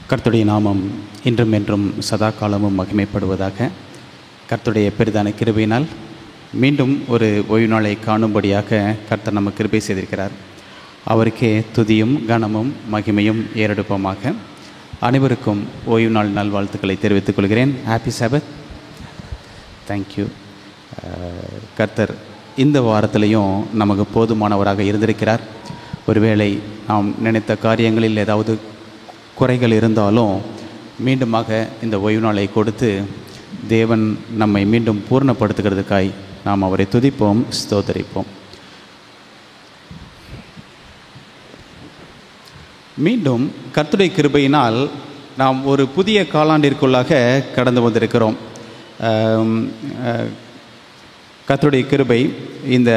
கர்த்தருடைய நாமம் இன்றும் என்றும் சதா காலமும் மகிமைப்படுவதாக. கர்த்தருடைய பெரிதான கிருபையினால் மீண்டும் ஒரு ஓய்வு நாளை காணும்படியாக கர்த்தர் நமக்கு கிருபை செய்திருக்கிறார். அவருக்கே துதியும் கனமும் மகிமையும் ஏறெடுப்போமாக. அனைவருக்கும் ஓய்வு நாள் நல்வாழ்த்துக்களை தெரிவித்துக் கொள்கிறேன். ஹாப்பி சாபத். தேங்க்யூ. கர்த்தர் இந்த வாரத்திலையும் நமக்கு போதுமானவராக இருந்திருக்கிறார். ஒருவேளை நாம் நினைத்த காரியங்களில் ஏதாவது குறைகள் இருந்தாலும் மீண்டுமாக இந்த ஓய்வு நாளை கொடுத்து தேவன் நம்மை மீண்டும் பூர்ணப்படுத்துகிறதுக்காய் நாம் அவரை துதிப்போம், ஸ்தோத்தரிப்போம். மீண்டும் கர்த்தருடைய கிருபையினால் நாம் ஒரு புதிய காலாண்டிற்குள்ளாக கடந்து வந்திருக்கிறோம். கர்த்தருடைய கிருபை இந்த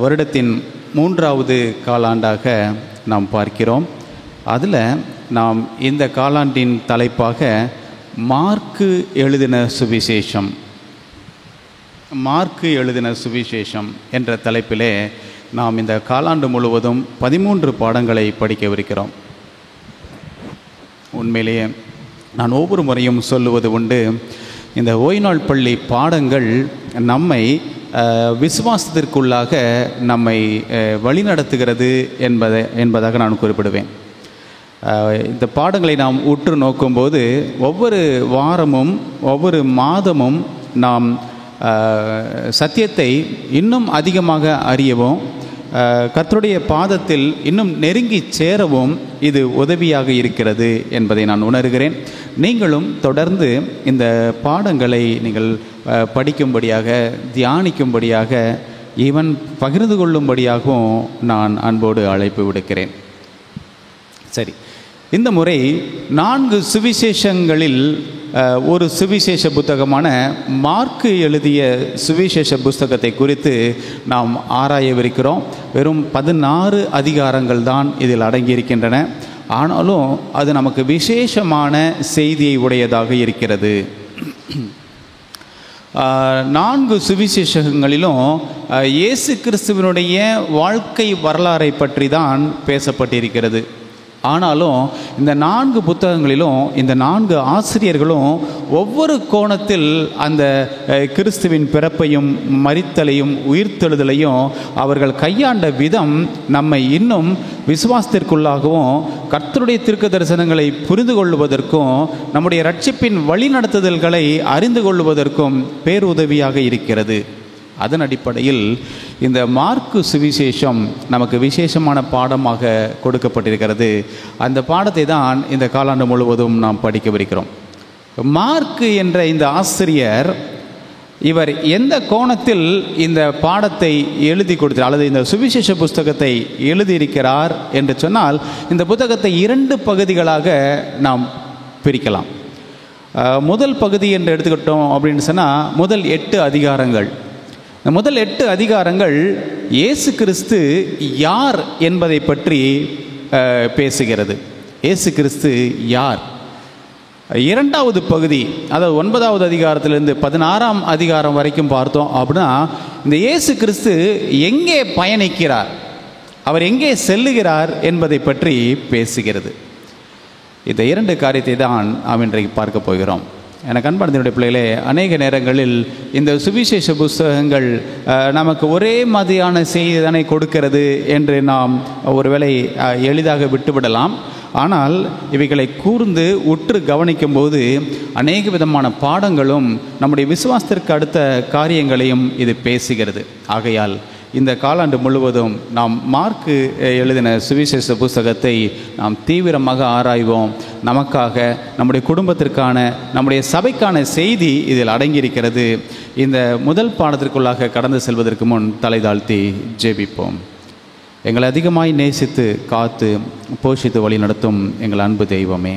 வருடத்தின் 3வது காலாண்டாக நாம் பார்க்கிறோம். அதில் நாம் இந்த காலாண்டின் தலைப்பாக மார்க்கு எழுதின சுவிசேஷம் என்ற தலைப்பிலே நாம் இந்த காலாண்டு முழுவதும் 13 பாடங்களை படிக்கவிருக்கிறோம். உண்மையிலேயே நான் ஒவ்வொரு முறையும் சொல்லுவது உண்டு, இந்த ஓய்நாள் பள்ளி பாடங்கள் நம்மை விசுவாசத்திற்குள்ளாக நம்மை வழிநடத்துகிறது என்பதாக நான் குறிப்பிடுவேன். இந்த பாடங்களை நாம் உற்று நோக்கும்போது ஒவ்வொரு வாரமும் ஒவ்வொரு மாதமும் நாம் சத்தியத்தை இன்னும் அதிகமாக அறியவும் கர்த்தருடைய பாதத்தில் இன்னும் நெருங்கி சேரவும் இது உதவியாக இருக்கிறது என்பதை நான் உணர்கிறேன். நீங்களும் தொடர்ந்து இந்த பாடங்களை நீங்கள் படிக்கும்படியாக, தியானிக்கும்படியாக, ஈவன் பகிர்ந்து கொள்ளும்படியாகவும் நான் அன்போடு அழைப்பு விடுக்கிறேன். சரி, இந்த முறை 4 சுவிசேஷங்களில் ஒரு சுவிசேஷ புத்தகமான மார்க்கு எழுதிய சுவிசேஷ புஸ்தகத்தை குறித்து நாம் ஆராயவிருக்கிறோம். வெறும் 16 அதிகாரங்கள் தான் இதில் அடங்கியிருக்கின்றன. ஆனாலும் அது நமக்கு விசேஷமான செய்தியை உடையதாக இருக்கிறது. 4 சுவிசேஷங்களிலும் இயேசு கிறிஸ்துவினுடைய வாழ்க்கை வரலாறை பற்றி தான் பேசப்பட்டிருக்கிறது. ஆனாலும் இந்த 4 புத்தகங்களிலும் இந்த 4 ஆசிரியர்களும் ஒவ்வொரு கோணத்தில் அந்த கிறிஸ்துவின் பிறப்பையும் மரித்தலையும் உயிர்த்தெழுதலையும் அவர்கள் கையாண்ட விதம் நம்மை இன்னும் விசுவாசத்திற்குள்ளாகவும் கர்த்தருடைய தீர்க்க தரிசனங்களை புரிந்து கொள்வதற்கும் நம்முடைய இரட்சிப்பின் வழிநடத்துதல்களை அறிந்து கொள்வதற்கும் பேருதவியாக இருக்கிறது. அதன் அடிப்படையில் இந்த மார்க்கு சுவிசேஷம் நமக்கு விசேஷமான பாடமாக கொடுக்கப்பட்டிருக்கிறது. அந்த பாடத்தை தான் இந்த காலாண்டு முழுவதும் நாம் படிக்கவிருக்கிறோம். மார்க்கு என்ற இந்த ஆசிரியர், இவர் எந்த கோணத்தில் இந்த பாடத்தை எழுதி கொடுத்தார் அல்லது இந்த சுவிசேஷ புஸ்தகத்தை எழுதியிருக்கிறார் என்று சொன்னால், இந்த புத்தகத்தை 2 பகுதிகளாக நாம் பிரிக்கலாம். முதல் பகுதி என்று எடுத்துக்கிட்டோம் அப்படின்னு சொன்னால், முதல் 8 அதிகாரங்கள். இந்த முதல் 8 அதிகாரங்கள் இயேசு கிறிஸ்து யார் என்பதை பற்றி பேசுகிறது. இயேசு கிறிஸ்து யார்? 2வது பகுதி, அதாவது 9வது அதிகாரத்திலிருந்து 16ஆம் அதிகாரம் வரைக்கும் பார்த்தோம் அப்படின்னா, இந்த இயேசு கிறிஸ்து எங்கே பயணிக்கிறார், அவர் எங்கே செல்லுகிறார் என்பதை பற்றி பேசுகிறது. இந்த 2 காரியத்தை தான் நாம் இன்றைக்கு பார்க்க போகிறோம். எனக்கு அன்பார்ந்தனுடைய பிள்ளைகளே, அநேக நேரங்களில் இந்த சுவிசேஷ புஸ்தகங்கள் நமக்கு ஒரே மாதிரியான செய்தி தானே கொடுக்கிறது என்று நாம் ஒருவேளை எளிதாக விட்டுவிடலாம். ஆனால் இவைகளை கூர்ந்து உற்று கவனிக்கும்போது அநேக விதமான பாடங்களும் நம்முடைய விசுவாசத்திற்கு அடுத்த காரியங்களையும் இது பேசுகிறது. ஆகையால் இந்த காலாண்டு முழுவதும் நாம் மார்க்கு எழுதின சுவிசேஷ புஸ்தகத்தை நாம் தீவிரமாக ஆராய்வோம். நமக்காக, நம்முடைய குடும்பத்திற்கான, நம்முடைய சபைக்கான செய்தி இதில் அடங்கியிருக்கிறது. இந்த முதல் பாடத்திற்குள்ளாக கடந்து செல்வதற்கு முன் தலை தாழ்த்தி ஜெபிப்போம். எங்களை அதிகமாய் நேசித்து காத்து போஷித்து வழி நடத்தும் எங்கள் அன்பு தெய்வமே,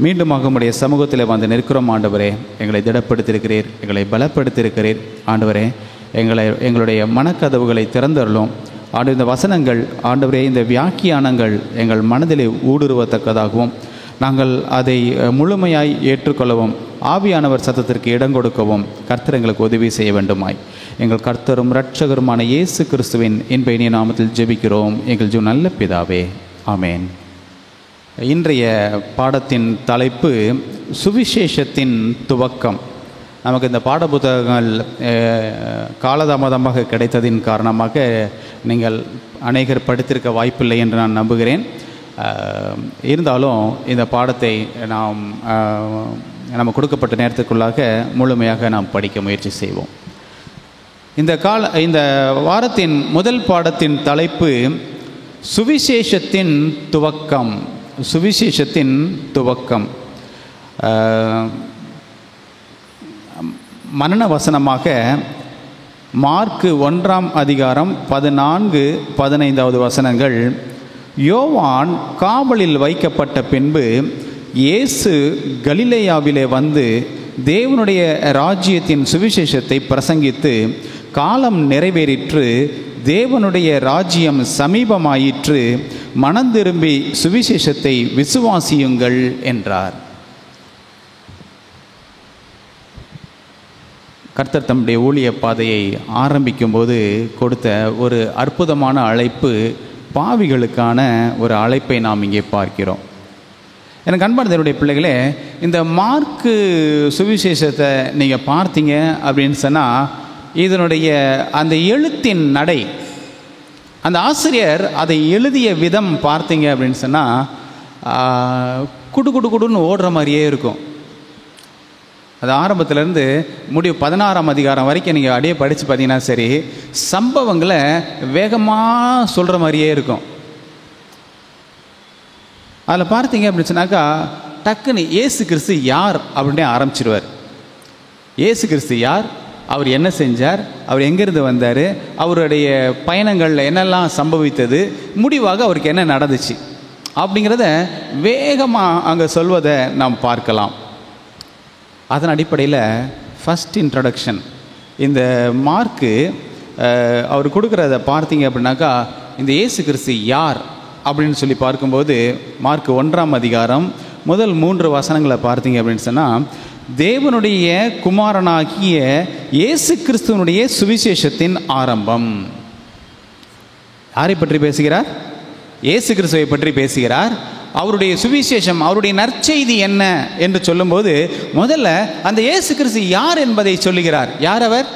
மீண்டுமாக உம்முடைய சமூகத்தில் வந்து நிற்கிறோம். ஆண்டவரே, எங்களை திடப்படுத்தியிருக்கிறீர், எங்களை பலப்படுத்தியிருக்கிறீர். ஆண்டவரே, எங்களுடைய மனக்கதவுகளை திறந்தருளும். ஆண்டு இந்த வசனங்கள், ஆண்டவரே, இந்த வியாக்கியானங்கள் எங்கள் மனதிலே ஊடுருவத்தக்கதாகவும் நாங்கள் அதை முழுமையாய் ஏற்றுக்கொள்ளவும் ஆவியானவர் சத்தத்திற்கு இடம் கொடுக்கவும் கர்த்தர் எங்களுக்கு உதவி செய்ய வேண்டுமாய் எங்கள் கர்த்தரும் இரட்சகருமான இயேசு கிறிஸ்துவின் இன்ப இனிய நாமத்தில் ஜெபிக்கிறோம் எங்கள் நல்ல பிதாவே. ஆமேன். இன்றைய பாடத்தின் தலைப்பு சுவிசேஷத்தின் துவக்கம். நமக்கு இந்த பாட புத்தகங்கள் காலதாமதமாக கிடைத்ததின் காரணமாக நீங்கள் அநேகர் படித்திருக்க வாய்ப்பில்லை என்று நான் நம்புகிறேன். இருந்தாலும் இந்த பாடத்தை நம்ம கொடுக்கப்பட்ட நேரத்துக்குள்ளாக முழுமையாக நாம் படிக்க முயற்சி செய்வோம். இந்த வாரத்தின் முதல் பாடத்தின் தலைப்பு சுவிசேஷத்தின் துவக்கம். சுவிசேஷத்தின் துவக்கம். மரண வசனமாக மார்க்கு 1ஆம் அதிகாரம் 14-15 வசனங்கள். யோவான் காவலில் வைக்கப்பட்ட பின்பு இயேசு கலிலேயாவிலே வந்து தேவனுடைய ராஜ்யத்தின் சுவிசேஷத்தை பிரசங்கித்து, காலம் நிறைவேறிற்று, தேவனுடைய ராஜ்யம் சமீபமாயிற்று, மனந்திரும்பி சுவிசேஷத்தை விசுவாசியுங்கள் என்றார். கர்த்தர் தம்முடைய ஊழிய பாதையை ஆரம்பிக்கும் போது கொடுத்த ஒரு அற்புதமான அழைப்பு, பாவிகளுக்கான ஒரு அழைப்பை நாம் இங்கே பார்க்கிறோம். எனக்கு அன்பார்ந்தவருடைய பிள்ளைகளே, இந்த மார்க்கு சுவிசேஷத்தை நீங்கள் பார்த்தீங்க அப்படின்னு சொன்னால், இதனுடைய அந்த எழுத்தின் நடை, அந்த ஆசிரியர் அதை எழுதிய விதம் பார்த்தீங்க அப்படின்னு சொன்னால் குடு குடு குடுன்னு ஓடுற மாதிரியே இருக்கும். அது ஆரம்பத்திலேருந்து முடிவு 16ஆம் அதிகாரம் வரைக்கும் நீங்கள் அப்படியே படித்து பார்த்தீங்கன்னா சரி, சம்பவங்களை வேகமாக சொல்கிற மாதிரியே இருக்கும். அதில் பார்த்தீங்க அப்படின்னு சொன்னாக்கா டக்குன்னு இயேசு கிறிஸ்து யார் அப்படின்னே ஆரம்பிச்சிடுவார். இயேசு கிறிஸ்து யார், அவர் என்ன செஞ்சார், அவர் எங்கேருந்து வந்தார், அவருடைய பயணங்களில் என்னெல்லாம் சம்பவித்தது, முடிவாக அவருக்கு என்ன நடந்துச்சு அப்படிங்கிறத வேகமாக அங்கே சொல்வதை நாம் பார்க்கலாம். அதன் அடிப்படையில் ஃபஸ்ட் இன்ட்ரடக்ஷன் இந்த மார்க்கு அவர் கொடுக்குறத பார்த்தீங்க அப்படின்னாக்கா, இந்த இயேசு கிறிஸ்து யார் அப்படின்னு சொல்லி பார்க்கும்போது மார்க்கு 1ஆம் அதிகாரம் முதல் 3 வசனங்களை பார்த்தீங்க அப்படின்னு சொன்னால், தேவனுடைய குமாரனாகிய இயேசு கிறிஸ்துவனுடைய சுவிசேஷத்தின் ஆரம்பம். யாரை பற்றி பேசுகிறார்? இயேசு கிறிஸ்துவை பற்றி பேசுகிறார். அவருடைய சுவிசேஷம், அவருடைய நற்செய்தி என்ன என்று சொல்லும்போது முதல்ல அந்த இயேசு கிறிஸ்து யார் என்பதை சொல்லுகிறார். யார் அவர்?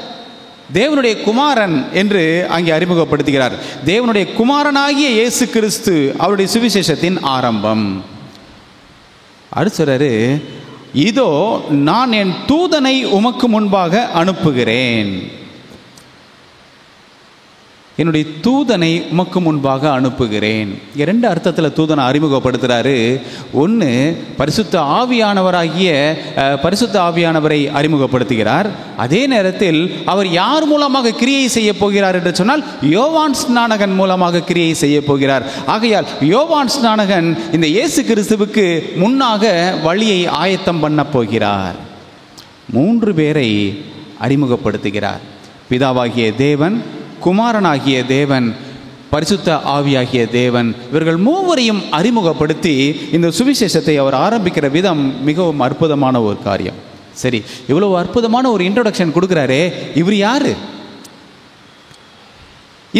தேவனுடைய குமாரன் என்று அங்கே அறிமுகப்படுத்துகிறார். தேவனுடைய குமாரனாகிய இயேசு கிறிஸ்து அவருடைய சுவிசேஷத்தின் ஆரம்பம். அடுத்து, இதோ நான் என் தூதனை உமக்கு முன்பாக அனுப்புகிறேன். என்னுடைய தூதனை உமக்கு முன்பாக அனுப்புகிறேன். 2 அர்த்தத்தில் தூதனை அறிமுகப்படுத்துகிறாரு. ஒன்று, பரிசுத்த ஆவியானவரை அறிமுகப்படுத்துகிறார். அதே நேரத்தில் அவர் யார் மூலமாக கிரியை செய்ய போகிறார் என்று சொன்னால், யோவான் ஸ்நானகன் மூலமாக கிரியை செய்ய போகிறார். ஆகையால் யோவான் ஸ்நானகன் இந்த இயேசு கிறிஸ்துவுக்கு முன்னாக வழியை ஆயத்தம் பண்ண போகிறார். 3 பேரை அறிமுகப்படுத்துகிறார். பிதாவாகிய தேவன், குமாரனாகிய தேவன், பரிசுத்த ஆவியாகிய தேவன். இவர்கள் 3வரையும் அறிமுகப்படுத்தி இந்த சுவிசேஷத்தை அவர் ஆரம்பிக்கிற விதம் மிகவும் அற்புதமான ஒரு காரியம். சரி, இவ்வளவு அற்புதமான ஒரு இன்ட்ரோடக்ஷன் கொடுக்குறாரே, இவர் யாரு?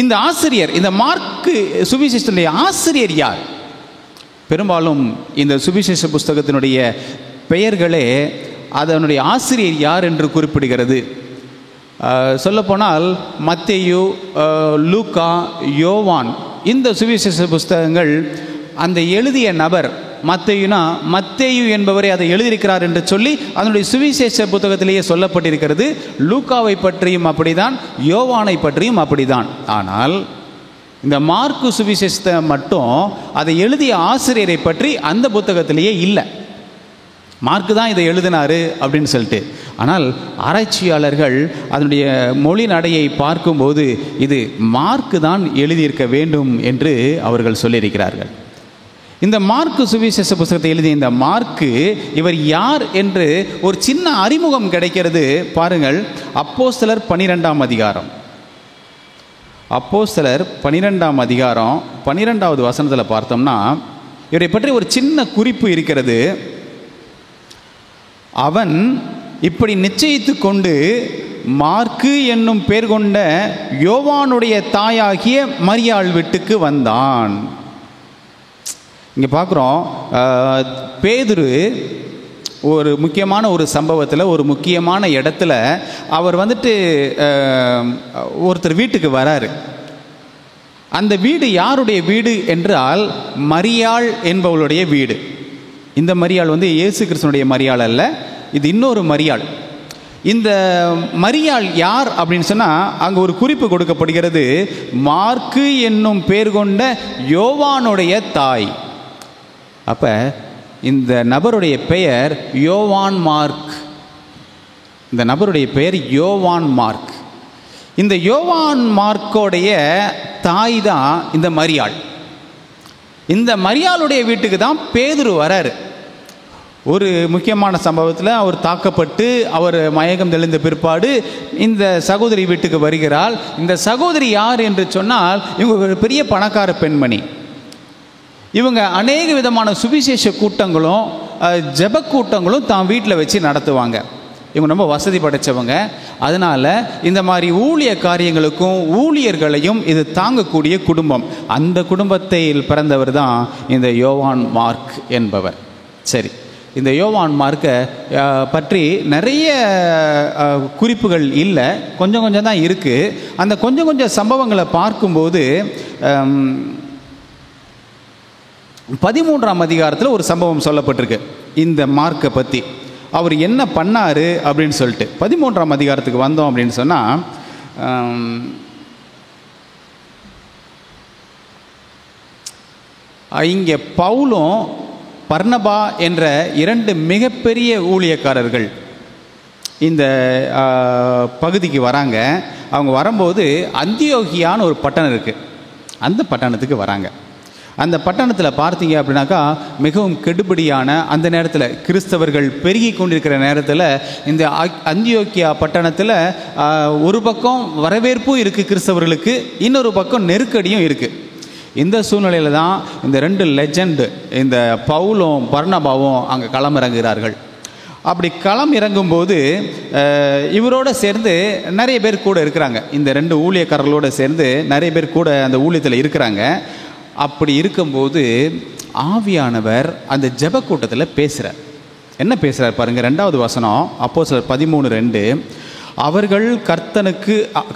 இந்த ஆசிரியர், இந்த மார்க்கு சுவிசேஷத்தினுடைய ஆசிரியர் யார்? பெரும்பாலும் இந்த சுவிசேஷ புஸ்தகத்தினுடைய பெயர்களே அதனுடைய ஆசிரியர் யார் என்று குறிப்பிடுகிறது. சொல்லப்போனால் மத்தேயு, லூக்கா, யோவான், இந்த சுவிசேஷ புஸ்தகங்கள் அந்த எழுதிய நபர் மத்தேயுனா மத்தேயு என்பவரை அதை எழுதியிருக்கிறார் என்று சொல்லி அதனுடைய சுவிசேஷ புத்தகத்திலேயே சொல்லப்பட்டிருக்கிறது. லூக்காவை பற்றியும் அப்படிதான், யோவானை பற்றியும் அப்படிதான். ஆனால் இந்த மார்க்கு சுவிசேஷத்தை மட்டும் அதை எழுதிய ஆசிரியரை பற்றி அந்த புத்தகத்திலேயே இல்லை. மார்க்கு தான் இதை எழுதினாரு அப்படின்னு சொல்லிட்டு. ஆனால் ஆராய்ச்சியாளர்கள் அதனுடைய மொழி நடையை பார்க்கும்போது இது மார்க்கு தான் எழுதியிருக்க வேண்டும் என்று அவர்கள் சொல்லியிருக்கிறார்கள். இந்த மார்க்கு சுவிசேஷ புத்தகத்தை எழுதிய இந்த மார்க்கு இவர் யார் என்று ஒரு சின்ன அறிமுகம் கிடைக்கிறது. பாருங்கள், அப்போஸ்தலர் 12ஆம் அதிகாரம். அப்போஸ்தலர் 12ஆம் அதிகாரம் 12வது வசனத்தில் பார்த்தோம்னா இவரை பற்றி ஒரு சின்ன குறிப்பு இருக்கிறது. அவன் இப்படி நிச்சயித்து கொண்டு மார்க்கு என்னும் பேர் கொண்ட யோவானுடைய தாயாகிய மரியாள் வீட்டுக்கு வந்தான். இங்கே பார்க்குறோம், பேதுரு ஒரு முக்கியமான ஒரு சம்பவத்தில், ஒரு முக்கியமான இடத்துல அவர் வந்துட்டு ஒருத்தர் வீட்டுக்கு வராரு. அந்த வீடு யாருடைய வீடு என்றால் மரியாள் என்பவளுடைய வீடு. இந்த மரியாள் வந்து இயேசு கிறிஸ்துனுடைய மரியாள் அல்ல, இது இன்னொரு மரியாள். இந்த மரியாள் யார் அப்படின்னு சொன்னால் அங்கே ஒரு குறிப்பு கொடுக்கப்படுகிறது. மார்க்கு என்னும் பேர் கொண்ட யோவானுடைய தாய். அப்போ இந்த நபருடைய பெயர் யோவான் மார்க். இந்த நபருடைய பெயர் யோவான் மார்க். இந்த யோவான் மார்க்கோடைய தாய் தான் இந்த மரியாள். இந்த மரியாளுடைய வீட்டுக்கு தான் பேதுரு வராரு. ஒரு முக்கியமான சம்பவத்தில் அவர் தாக்கப்பட்டு அவர் மயக்கம் தெளிந்த பிற்பாடு இந்த சகோதரி வீட்டுக்கு வருகிறாள். இந்த சகோதரி யார் என்று சொன்னால், இவங்க ஒரு பெரிய பணக்கார பெண்மணி. இவங்க அநேக விதமான சுவிசேஷ கூட்டங்களும் ஜெப கூட்டங்களும் தான் வீட்டில் வச்சு நடத்துவாங்க. இவங்க ரொம்ப வசதி படைத்தவங்க. அதனால் இந்த மாதிரி ஊழிய காரியங்களுக்கும் ஊழியர்களையும் இது தாங்கக்கூடிய குடும்பம். அந்த குடும்பத்தில் பிறந்தவர் தான் இந்த யோவான் மார்க் என்பவர். சரி, இந்த யோவான் மார்க்கை பற்றி நிறைய குறிப்புகள் இல்லை, கொஞ்சம் கொஞ்சம் தான் இருக்குது. அந்த கொஞ்சம் கொஞ்சம் சம்பவங்களை பார்க்கும்போது 13ஆம் அதிகாரத்தில் ஒரு சம்பவம் சொல்லப்பட்டிருக்கு இந்த மார்க்கை பற்றி. அவர் என்ன பண்ணார் அப்படின்னு சொல்லிட்டு 13ஆம் அதிகாரத்துக்கு வந்தோம் அப்படின்னு சொன்னால், இங்கே பவுலும் பர்னபா என்ற 2 மிகப்பெரிய ஊழியக்காரர்கள் இந்த பகுதிக்கு வராங்க. அவங்க வரும்போது அந்தியோகியான்னு ஒரு பட்டணம் இருக்குது, அந்த பட்டணத்துக்கு வராங்க. அந்த பட்டணத்தில் பார்த்தீங்க அப்படின்னாக்கா மிகவும் கெடுபடியான, அந்த நேரத்தில் கிறிஸ்தவர்கள் பெருகி கொண்டிருக்கிற நேரத்தில் இந்த அந்தியோக்கியா பட்டணத்தில் ஒரு பக்கம் வரவேற்பும் இருக்குது கிறிஸ்தவர்களுக்கு, இன்னொரு பக்கம் நெருக்கடியும் இருக்குது. இந்த சூழ்நிலையில் தான் இந்த 2 லெஜண்ட், இந்த பவுலும் பர்னபாவும் அங்கே களமிறங்குகிறார்கள். அப்படி களம் இறங்கும்போது இவரோடு சேர்ந்து நிறைய பேர் கூட இருக்கிறாங்க. இந்த 2 ஊழியக்காரர்களோடு சேர்ந்து நிறைய பேர் கூட அந்த ஊழியத்தில் இருக்கிறாங்க. அப்படி இருக்கும்போது ஆவியானவர் அந்த ஜெப கூட்டத்தில் பேசுகிறார். என்ன பேசுகிறார் பாருங்கள், 2வது வசனம், அப்போஸ்தலர் 13:2. அவர்கள்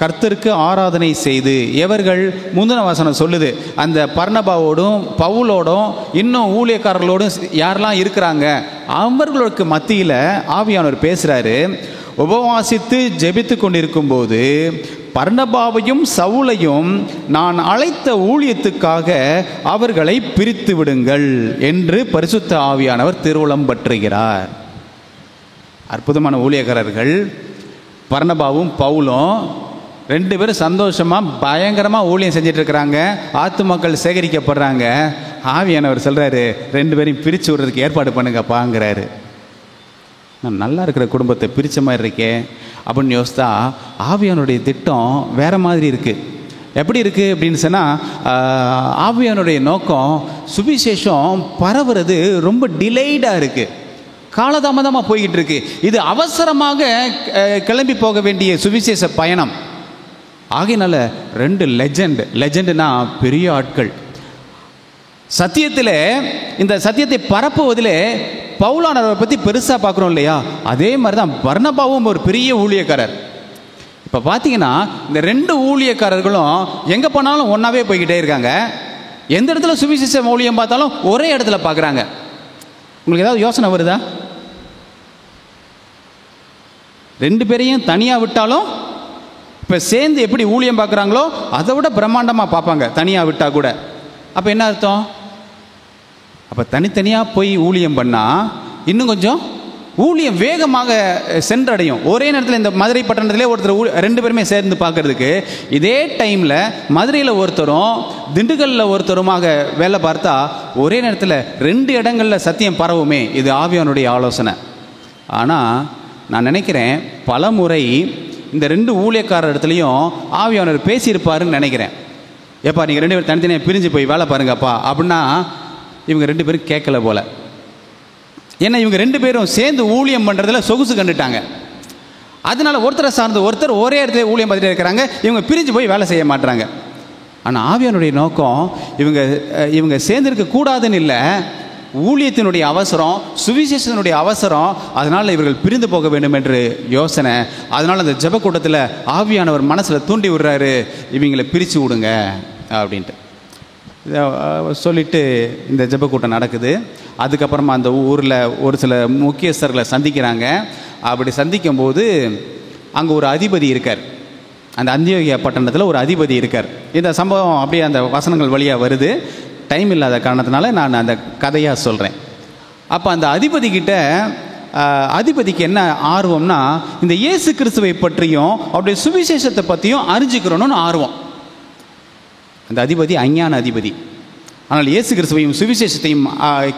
கர்த்தருக்கு ஆராதனை செய்து, எவர்கள், முந்தின வசனம் சொல்லுது, அந்த பர்னபாவோடும் பவுலோடும் இன்னும் ஊழியக்காரர்களோடும் யாரெல்லாம் இருக்கிறாங்க அவர்களுக்கு மத்தியில் ஆவியானவர் பேசுகிறாரு. உபவாசித்து ஜெபித்து கொண்டிருக்கும்போது பர்னபாவையும் சவுலையும் நான் அழைத்த ஊழியத்துக்காக அவர்களை பிரித்து விடுங்கள் என்று பரிசுத்த ஆவியானவர் திருவுளம் பற்றுகிறார். அற்புதமான ஊழியக்காரர்கள் பர்னபாவும் பவுலும் 2 பேரும் சந்தோஷமாக பயங்கரமாக ஊழியம் செஞ்சிட்ருக்கிறாங்க. ஆத்துமாக்கள் சேகரிக்கப்படுறாங்க. ஆவியானவர் சொல்கிறாரு, 2 பேரையும் பிரித்து விடுறதுக்கு ஏற்பாடு பண்ணுங்கப்பாங்கிறாரு. நான் நல்லா இருக்கிற குடும்பத்தை பிரித்த மாதிரி இருக்கேன் அப்படின்னு யோசித்தா ஆவியானுடைய திட்டம் வேறு மாதிரி இருக்குது. எப்படி இருக்குது அப்படின்னு சொன்னால், ஆவியானுடைய நோக்கம் சுவிசேஷம் பரவுறது ரொம்ப டிலேடாக இருக்குது, காலதாமதமாக போய்கிட்டு இருக்கு. இது அவசரமாக கிளம்பி போக வேண்டிய சுவிசேஷ பயணம். ஆகையினால 2 லெஜண்டுனா பெரிய ஆட்கள் சத்தியத்தில், இந்த சத்தியத்தை பரப்புவதில் பவுலானவரை பற்றி பெருசாக பார்க்குறோம் இல்லையா, அதே மாதிரி தான் பர்னபாவும் ஒரு பெரிய ஊழியக்காரர். இப்போ பார்த்தீங்கன்னா இந்த 2 ஊழியக்காரர்களும் எங்கே போனாலும் ஒன்றாவே போய்கிட்டே இருக்காங்க. எந்த இடத்துல சுவிசேஷ ஊழியம் பார்த்தாலும் ஒரே இடத்துல பார்க்குறாங்க. உங்களுக்கு ஏதாவது யோசனை வருதா? 2 பேரையும் தனியாக விட்டாலும் இப்போ சேர்ந்து எப்படி ஊழியம் பார்க்குறாங்களோ அதை விட பிரம்மாண்டமாக பார்ப்பாங்க தனியாக விட்டால் கூட. அப்போ என்ன அர்த்தம்? அப்போ தனித்தனியாக போய் ஊழியம் பண்ணால் இன்னும் கொஞ்சம் ஊழியம் வேகமாக சென்றடையும். ஒரே நேரத்தில் இந்த மதுரை பட்டணத்திலே ஒருத்தர் 2 பேருமே சேர்ந்து பார்க்கறதுக்கு, இதே டைமில் மதுரையில் ஒருத்தரும் திண்டுக்கல்லில் ஒருத்தருமாக வேலை பார்த்தா ஒரே நேரத்தில் 2 இடங்களில் சத்தியம் பரவுமே. இது ஆவியானுடைய ஆலோசனை. ஆனால் நான் நினைக்கிறேன் பல முறை இந்த 2 ஊழியக்காரர் இடத்துலையும் ஆவியானவர் பேசியிருப்பாருன்னு நினைக்கிறேன். ஏப்பா நீங்கள் 2 பேரும் தனித்தனியாக பிரிஞ்சு போய் வேலை பாருங்கப்பா அப்படின்னா இவங்க 2 பேரும் கேட்கல போல. ஏன்னா இவங்க 2 பேரும் சேர்ந்து ஊழியம் பண்ணுறதுல சொகுசு கண்டுட்டாங்க. அதனால ஒருத்தரை சார்ந்து ஒருத்தர் ஒரே இடத்துல ஊழியம் பார்த்துட்டே இருக்கிறாங்க. இவங்க பிரிஞ்சு போய் வேலை செய்ய மாட்டுறாங்க. ஆனால் ஆவியானுடைய நோக்கம் இவங்க சேர்ந்திருக்க கூடாதுன்னு இல்லை, ஊழியத்தினுடைய அவசரம், சுவிசேஷத்தினுடைய அவசரம், அதனால் இவர்கள் பிரிந்து போக வேண்டும் என்று யோசனை. அதனால் அந்த ஜெப கூட்டத்தில் ஆவியானவர் மனசில் தூண்டி விடுறாரு, இவங்களை பிரித்து விடுங்க அப்படின்ட்டு சொல்லிட்டு இந்த ஜெப கூட்டம் நடக்குது. அதுக்கப்புறமா அந்த ஊரில் ஒரு சில முக்கியஸ்தர்களை சந்திக்கிறாங்க. அப்படி சந்திக்கும்போது அங்கே ஒரு அதிபதி இருக்கார். அந்த அந்தியோகியா பட்டணத்தில் ஒரு அதிபதி இருக்கார். இந்த சம்பவம் அப்படியே அந்த வசனங்கள் வழியாக வருது. டைம் இல்லாத காரணத்தினால நான் அந்த கதையாக சொல்கிறேன். அப்போ அந்த அதிபதிக்கு என்ன ஆர்வம்னா, இந்த இயேசு கிறிஸ்துவை பற்றியும் அவருடைய சுவிசேஷத்தை பற்றியும் அறிஞ்சிக்கிறோன்னு ஆர்வம். அந்த அதிபதி அஞ்ஞான அதிபதி. ஆனால் இயேசு கிறிஸ்துவையும் சுவிசேஷத்தையும்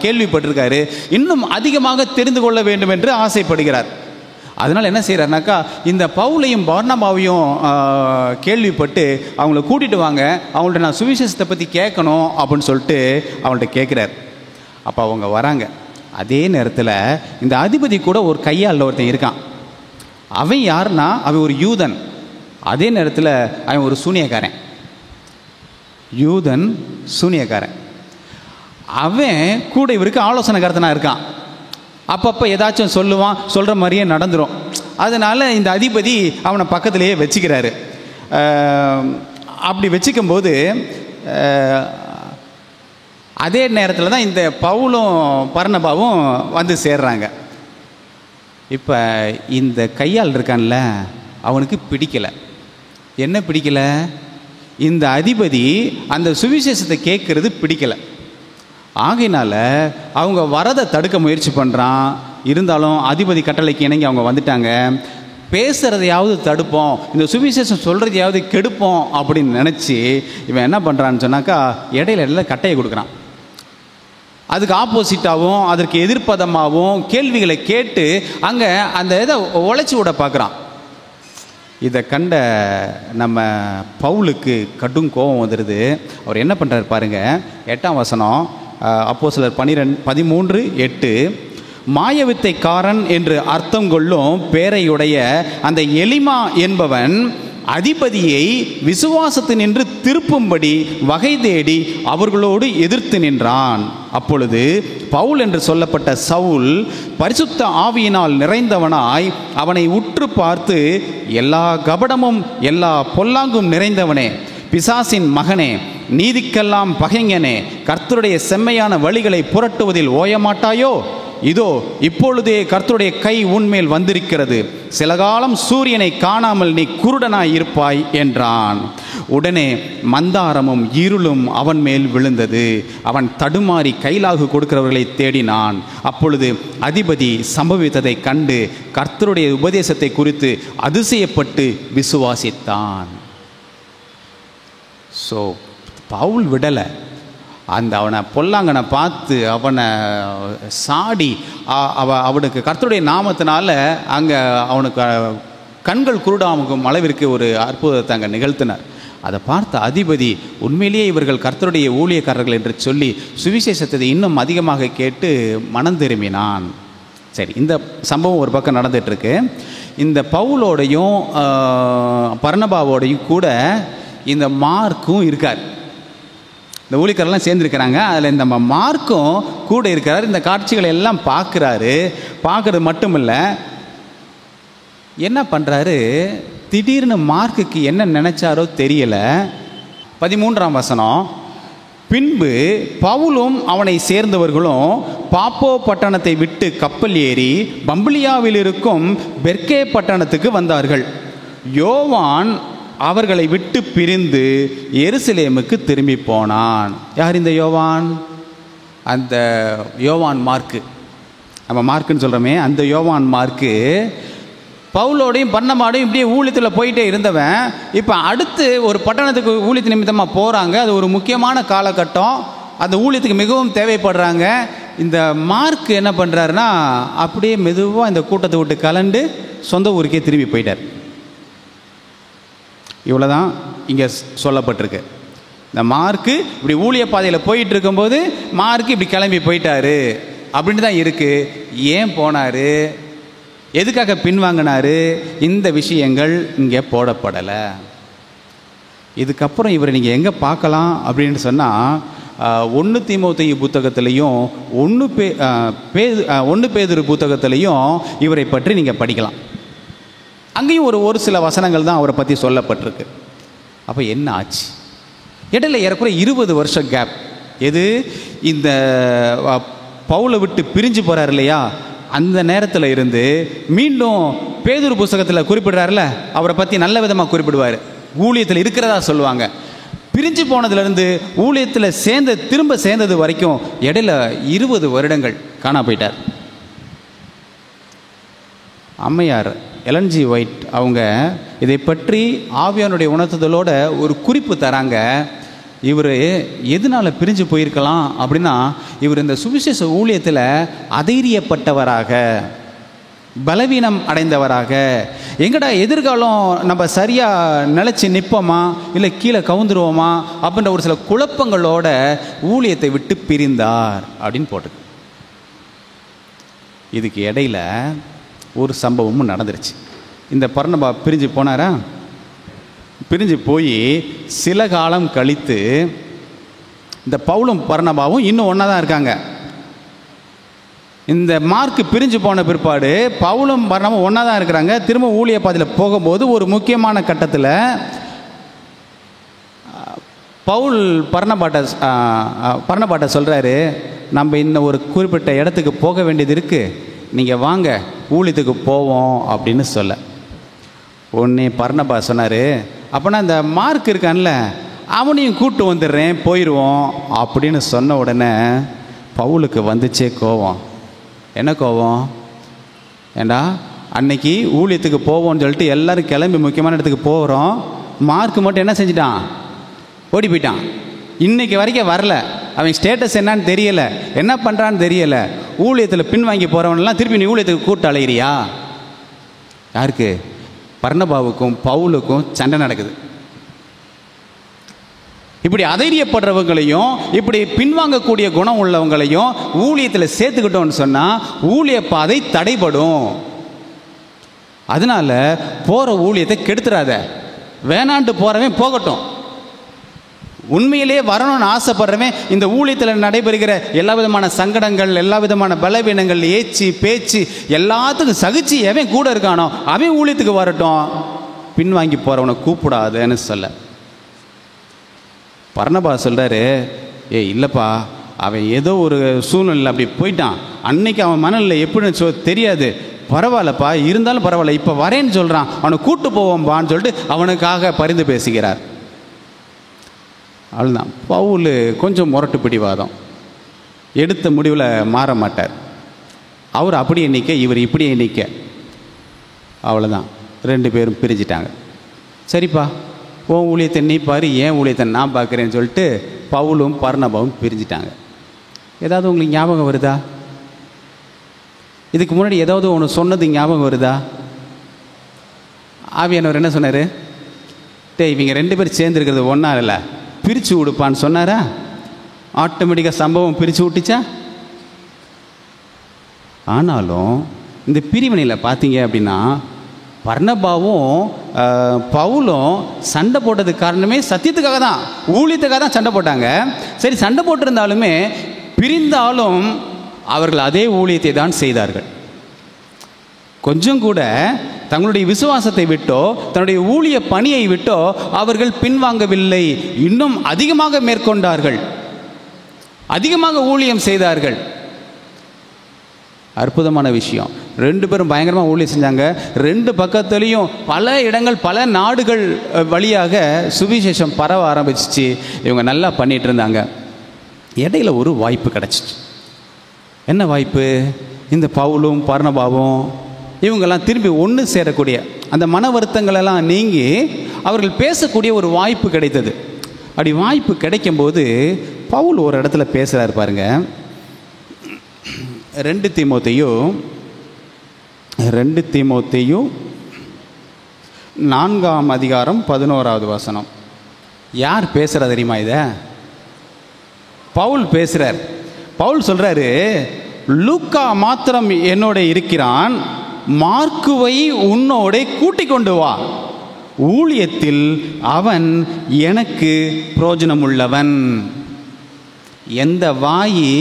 கேள்விப்பட்டிருக்காரு. இன்னும் அதிகமாக தெரிந்து கொள்ள வேண்டும் என்று ஆசைப்படுகிறார். அதனால் என்ன செய்கிறாருனாக்கா, இந்த பவுலையும் பர்னபாவையும் கேள்விப்பட்டு அவங்கள கூட்டிகிட்டு வாங்க, அவங்கள்ட்ட நான் சுவிசேஷத்தை பற்றி கேட்கணும் அப்படின்னு சொல்லிட்டு அவங்கள்ட்ட கேட்குறார். அப்போ அவங்க வராங்க. அதே நேரத்தில் இந்த அதிபதி கூட ஒரு கையால் ஒருத்தன் இருக்கான். அவன் யாருன்னா, அவன் ஒரு யூதன். அதே நேரத்தில் அவன் ஒரு சூனியக்காரன். யூதன் சூனியக்காரன். அவன் கூட இவருக்கு ஆலோசனைக்காரத்தனாக இருக்கான். அப்பப்போ ஏதாச்சும் சொல்லுவான், சொல்கிற மாதிரியே நடந்துடும். அதனால் இந்த அதிபதி அவனை பக்கத்திலேயே வச்சுக்கிறாரு. அப்படி வச்சுக்கும்போது அதே நேரத்தில் தான் இந்த பவுலும் பர்னபாவும் வந்து சேர்றாங்க. இப்போ இந்த கையால் இருக்கான்ல, அவனுக்கு பிடிக்கலை. என்ன பிடிக்கலை? இந்த அதிபதி அந்த சுவிசேஷத்தை கேட்கறது பிடிக்கலை. ஆகையினால அவங்க வரதை தடுக்க முயற்சி பண்ணுறான். இருந்தாலும் அதிபதி கட்டளைக்கு இணங்கி அவங்க வந்துட்டாங்க. பேசுகிறதையாவது தடுப்போம், இந்த சுவிசேஷம் சொல்கிறதையாவது கெடுப்போம் அப்படின்னு நினச்சி இவன் என்ன பண்ணுறான்னு சொன்னாக்கா, இடையில கட்டையை கொடுக்குறான். அதுக்கு ஆப்போசிட்டாகவும் அதற்கு எதிர்ப்பதமாகவும் கேள்விகளை கேட்டு அங்கே அந்த இதை உழைச்சி விட பார்க்குறான். இதை கண்ட நம்ம பவுலுக்கு கடும் கோபம் வந்துடுது. அவர் என்ன பண்ணுறாரு பாருங்கள், 8ஆம் வசனம், அப்போஸ்தலர் 13:8. மாயவித்தைக்காரன் என்று அர்த்தம் கொள்ளும் பேரையுடைய அந்த எலிமா என்பவன் அதிபதியை விசுவாசத்தினின்று திருப்பும்படி வகை தேடி அவர்களோடு எதிர்த்து நின்றான். அப்பொழுது பவுல் என்று சொல்லப்பட்ட சவுல் பரிசுத்த ஆவியினால் நிறைந்தவனாய் அவனை உற்று பார்த்து, எல்லா கபடமும் எல்லா பொல்லாங்கும் நிறைந்தவனே, பிசாசின் மகனே, நீதிக்கெல்லாம் பகைஞனே, கர்த்தருடைய செம்மையான வழிகளை புரட்டுவதில் ஓயமாட்டாயோ? இதோ இப்பொழுதே கர்த்தருடைய கை உன்மேல் வந்திருக்கிறது. சில காலம் சூரியனை காணாமல் நீ குருடனாய் இருப்பாய் என்றான். உடனே மந்தாரமும் இருளும் அவன் மேல் விழுந்தது. அவன் தடுமாறி கைலாகு கொடுக்கிறவர்களை தேடினான். அப்பொழுது அதிபதி சம்பவித்ததை கண்டு கர்த்தருடைய உபதேசத்தை குறித்து அதிசயப்பட்டு விசுவாசித்தான். ஸோ பவுல் விடலை. அவனை பொல்லாங்கனை பார்த்து அவனை சாடி அவனுக்கு கர்த்தருடைய நாமத்தினால அங்கே அவனுக்கு கண்கள் குருடாகும் அளவிற்கு ஒரு அற்புதத்தை அங்கே நிகழ்த்தினார். அதை பார்த்த அதிபதி உண்மையிலேயே இவர்கள் கர்த்தருடைய ஊழியக்காரர்கள் என்று சொல்லி சுவிசேஷத்தை இன்னும் அதிகமாக கேட்டு மனம் திரும்பினான். சரி, இந்த சம்பவம் ஒரு பக்கம் நடந்துகிட்ருக்கு. இந்த பவுலோடையும் பர்னபாவோடையும் கூட இந்த மார்க்கும் இருக்கார். இந்த ஊழியக்காரெல்லாம் சேர்ந்துருக்கிறாங்க. அதில் இந்த மார்க்கும் கூட இருக்கிறார். இந்த காட்சிகளை எல்லாம் பார்க்குறது மட்டும் இல்லை, என்ன பண்ணுறாரு, திடீர்னு மார்க்குக்கு என்ன நினச்சாரோ தெரியலை. 13ஆம் வசனம், பின்பு பவுலும் அவனை சேர்ந்தவர்களும் பாப்போ பட்டணத்தை விட்டு கப்பல் ஏறி பம்பிலியாவில் இருக்கும் பெர்கே பட்டணத்துக்கு வந்தார்கள். யோவான் அவர்களை விட்டு பிரிந்து எருசலேமுக்கு திரும்பி போனான். யார் இந்த யோவான்? அந்த யோவான் மார்க்கு, நம்ம மார்க்குன்னு சொல்கிறோமே, அந்த யோவான் மார்க்கு பவுலோடையும் பர்னபாவோடையும் இப்படியே ஊழியத்தில் போயிட்டே இருந்தவன் இப்போ அடுத்து ஒரு பட்டணத்துக்கு ஊழியத்து நிமித்தமாக போகிறாங்க. அது ஒரு முக்கியமான காலகட்டம், அந்த ஊழியத்துக்கு மிகவும் தேவைப்படுறாங்க. இந்த மார்க் என்ன பண்ணுறாருன்னா, அப்படியே மெதுவாக இந்த கூட்டத்தை விட்டு கலண்டு சொந்த ஊருக்கே திரும்பி போயிட்டார். இவ்வளோதான் இங்கே சொல்லப்பட்டிருக்கு. இந்த மார்க்கு இப்படி ஊழிய பாதையில் போயிட்டு இருக்கும்போது மார்க்கு இப்படி கிளம்பி போயிட்டாரு அப்படின்ட்டு தான் இருக்குது. ஏன் போனார், எதுக்காக பின்வாங்கினார், இந்த விஷயங்கள் இங்கே போடப்படலை. இதுக்கப்புறம் இவரை நீங்கள் எங்கே பார்க்கலாம் அப்படின்னு சொன்னால் 1 தீமோத்தேயு புத்தகத்திலையும் 1 பேதுரு புத்தகத்திலையும் இவரை பற்றி நீங்கள் படிக்கலாம். அங்கேயும் ஒரு சில வசனங்கள் தான் அவரை பற்றி சொல்லப்பட்டிருக்கு. அப்போ என்ன ஆச்சு? இடையில ஏறக்குறைய 20 வருஷம் கேப். எது? இந்த பவுலை விட்டு பிரிஞ்சு போகிறார் இல்லையா, அந்த நேரத்தில் இருந்து மீண்டும் பேதுரு புத்தகத்தில் குறிப்பிடுறாருல, அவரை பற்றி நல்ல விதமாக குறிப்பிடுவார். ஊழியத்தில் இருக்கிறதா சொல்லுவாங்க. பிரிஞ்சு போனதுலேருந்து ஊழியத்தில் திரும்ப சேர்ந்தது வரைக்கும் இடையில 20 வருடங்கள் காணா போயிட்டார். அம்மையார் எலன் ஜி ஒயிட் அவங்க இதை பற்றி ஆவியானுடைய உணர்த்துதலோட ஒரு குறிப்பு தராங்க. இவர் எதனால் பிரிஞ்சு போயிருக்கலாம் அப்படின்னா, இவர் இந்த சுவிசேஷ ஊழியத்தில் அதைரியப்பட்டவராக, பலவீனம் அடைந்தவராக, எங்கடா எதிர்காலம் நம்ம சரியாக நிலச்சி நிற்போமா இல்லை கீழே கவுந்துருவோமா அப்படின்ற ஒரு சில குழப்பங்களோட ஊழியத்தை விட்டு பிரிந்தார் அப்படின்னு போட்டுது. இதுக்கு இடையில ஒரு சம்பவமும் நடந்துருச்சு. இந்த பர்னபா பிரிஞ்சு போனாரா, பிரிஞ்சு போய் சில காலம் கழித்து இந்த பவுலும் பர்னபாவும் இன்னும் ஒன்றா தான் இருக்காங்க. இந்த மார்க் பிரிஞ்சு போன பிற்பாடு பவுலும் பர்னபாவும் ஒன்றா தான் இருக்கிறாங்க. திரும்ப ஊழிய பாதையில் போகும்போது ஒரு முக்கியமான கட்டத்தில் பவுல் பர்னபாட்ட சொல்கிறாரு, நம்ம இன்னும் ஒரு குறிப்பிட்ட இடத்துக்கு போக வேண்டியது இருக்குது, நீங்கள் வாங்க ஊழியத்துக்கு போவோம் அப்படின்னு சொல்ல. உடனே பர்னபா சொன்னார், அப்போனா இந்த மார்க் இருக்கான்ல அவனையும் கூப்பிட்டு வந்துடுறேன், போயிடுவோம் அப்படின்னு சொன்ன உடனே பவுலுக்கு வந்துச்சே கோவம். என்ன கோவம்? ஏண்டா அன்னைக்கு ஊழியத்துக்கு போவோம்னு சொல்லிட்டு எல்லோரும் கிளம்பி முக்கியமான இடத்துக்கு போகிறோம், மார்க் மட்டும் என்ன செஞ்சிட்டான்? ஓடி போயிட்டான். இன்னைக்கு வரைக்கும் வரல. அவன் ஸ்டேட்டஸ் என்னன்னு தெரியலை, என்ன பண்ணுறான்னு தெரியலை. ஊழியத்தில் பின்வாங்கி போகிறவனெல்லாம் திருப்பி நீ ஊழியத்துக்கு கூப்பிட்டு அலையிறியா? யாருக்கு? பர்னபாவுக்கும் பவுலுக்கும் சண்டை நடக்குது. இப்படி அதைரியப்படுறவங்களையும் இப்படி பின்வாங்கக்கூடிய குணம் உள்ளவங்களையும் ஊழியத்தில் சேர்த்துக்கிட்டோம்னு சொன்னால் ஊழிய பாதை தடைபடும். அதனால போகிற ஊழியத்தை கெடுத்துறாத. வேணான்ட்டு போகிறவன் போகட்டும். உண்மையிலே வரணும்னு ஆசைப்படுறவன் இந்த ஊழியத்தில் நடைபெறுகிற எல்லா விதமான சங்கடங்கள், எல்லா விதமான பலவீனங்கள், ஏச்சு பேச்சு எல்லாத்துக்கும் சகிச்சு எவன் கூட இருக்கானோ அவன் ஊழியத்துக்கு வரட்டும், பின்வாங்கி போகிறவனை கூப்பிடாதுன்னு சொல்ல. பர்னபா சொல்கிறாரு, இல்லைப்பா, அவன் ஏதோ ஒரு சூழ்நிலை அப்படி போயிட்டான், அன்னைக்கு அவன் மனநிலை எப்படின்னு தெரியாது, பரவாயில்லப்பா, இருந்தாலும் பரவாயில்ல, இப்போ வரேன்னு சொல்கிறான், அவனை கூப்பிட்டு போவோம்பான்னு சொல்லிட்டு அவனுக்காக பரிந்து பேசுகிறார். அவ்வளோதான். பவுல் கொஞ்சம் முரட்டு பிடிவாதம், எடுத்த முடிவில் மாற மாட்டார். அவர் அப்படியே நிற்க, இவர் இப்படியே நிற்க. அவ்வளோதான், 2 பேரும் பிரிஞ்சிட்டாங்க. சரிப்பா, உன் ஊழியத்தை நீ பாரு, ஏன் ஊழியத்தை நான் பார்க்குறேன்னு சொல்லிட்டு பவுலும் பர்னபாவும் பிரிஞ்சிட்டாங்க. ஏதாவது உங்களுக்கு ஞாபகம் வருதா? இதுக்கு முன்னாடி ஏதாவது ஒன்று சொன்னது ஞாபகம் வருதா? ஆவியானவர் என்ன சொன்னார்? இவங்க 2 பேர் சேர்ந்துருக்கிறது ஒன்றா இல்லை, பிரித்து விடுப்பான்னு சொன்னாரா? ஆட்டோமேட்டிக்காக சம்பவம் பிரித்து விட்டுச்சா? ஆனாலும் இந்த பிரிவினையில் பார்த்தீங்க அப்படின்னா பர்னபாவும் பவுலும் சண்டை போட்டதுக்கு காரணமே சத்தியத்துக்காக தான், ஊழியத்துக்காக தான் சண்டை போட்டாங்க. சரி, சண்டை போட்டிருந்தாலுமே பிரிந்தாலும் அவர்கள் அதே ஊழியத்தை தான் செய்தார்கள். கொஞ்சம் கூட தங்களுடைய விசுவாசத்தை விட்டோ தன்னுடைய ஊழிய பணியை விட்டோ அவர்கள் பின்வாங்கவில்லை. இன்னும் அதிகமாக மேற்கொண்டார்கள், அதிகமாக ஊழியம் செய்தார்கள். அற்புதமான விஷயம். 2 பேரும் பயங்கரமாக ஊழியம் செஞ்சாங்க. 2 பக்கத்துலேயும் பல இடங்கள், பல நாடுகள் வழியாக சுவிசேஷம் பரவ ஆரம்பிச்சிச்சு. இவங்க நல்லா பண்ணிகிட்டு இருந்தாங்க. இடையில ஒரு வாய்ப்பு கிடச்சிச்சு. என்ன வாய்ப்பு? இந்த பவுலும் பர்னபாவும் இவங்கெல்லாம் திரும்பி ஒன்று சேரக்கூடிய, அந்த மன வருத்தங்களெல்லாம் நீங்கி அவர்கள் பேசக்கூடிய ஒரு வாய்ப்பு கிடைத்தது. அப்படி வாய்ப்பு கிடைக்கும்போது பவுல் ஒரு இடத்துல பேசுகிறார் பாருங்க. 2 தீமோத்தேயு 4ஆம் அதிகாரம் 11வது வசனம். யார் பேசுகிறா தெரியுமா? இதை பவுல் பேசுகிறார். பவுல் சொல்கிறாரு, லூக்கா மாத்திரம் என்னோட இருக்கிறான், மார்க்குவை உன்னோட கூட்டிக் கொண்டு வா. ஊழியத்தில் அவன் எனக்கு பிரயோஜனமுள்ளவன். எந்த வாயி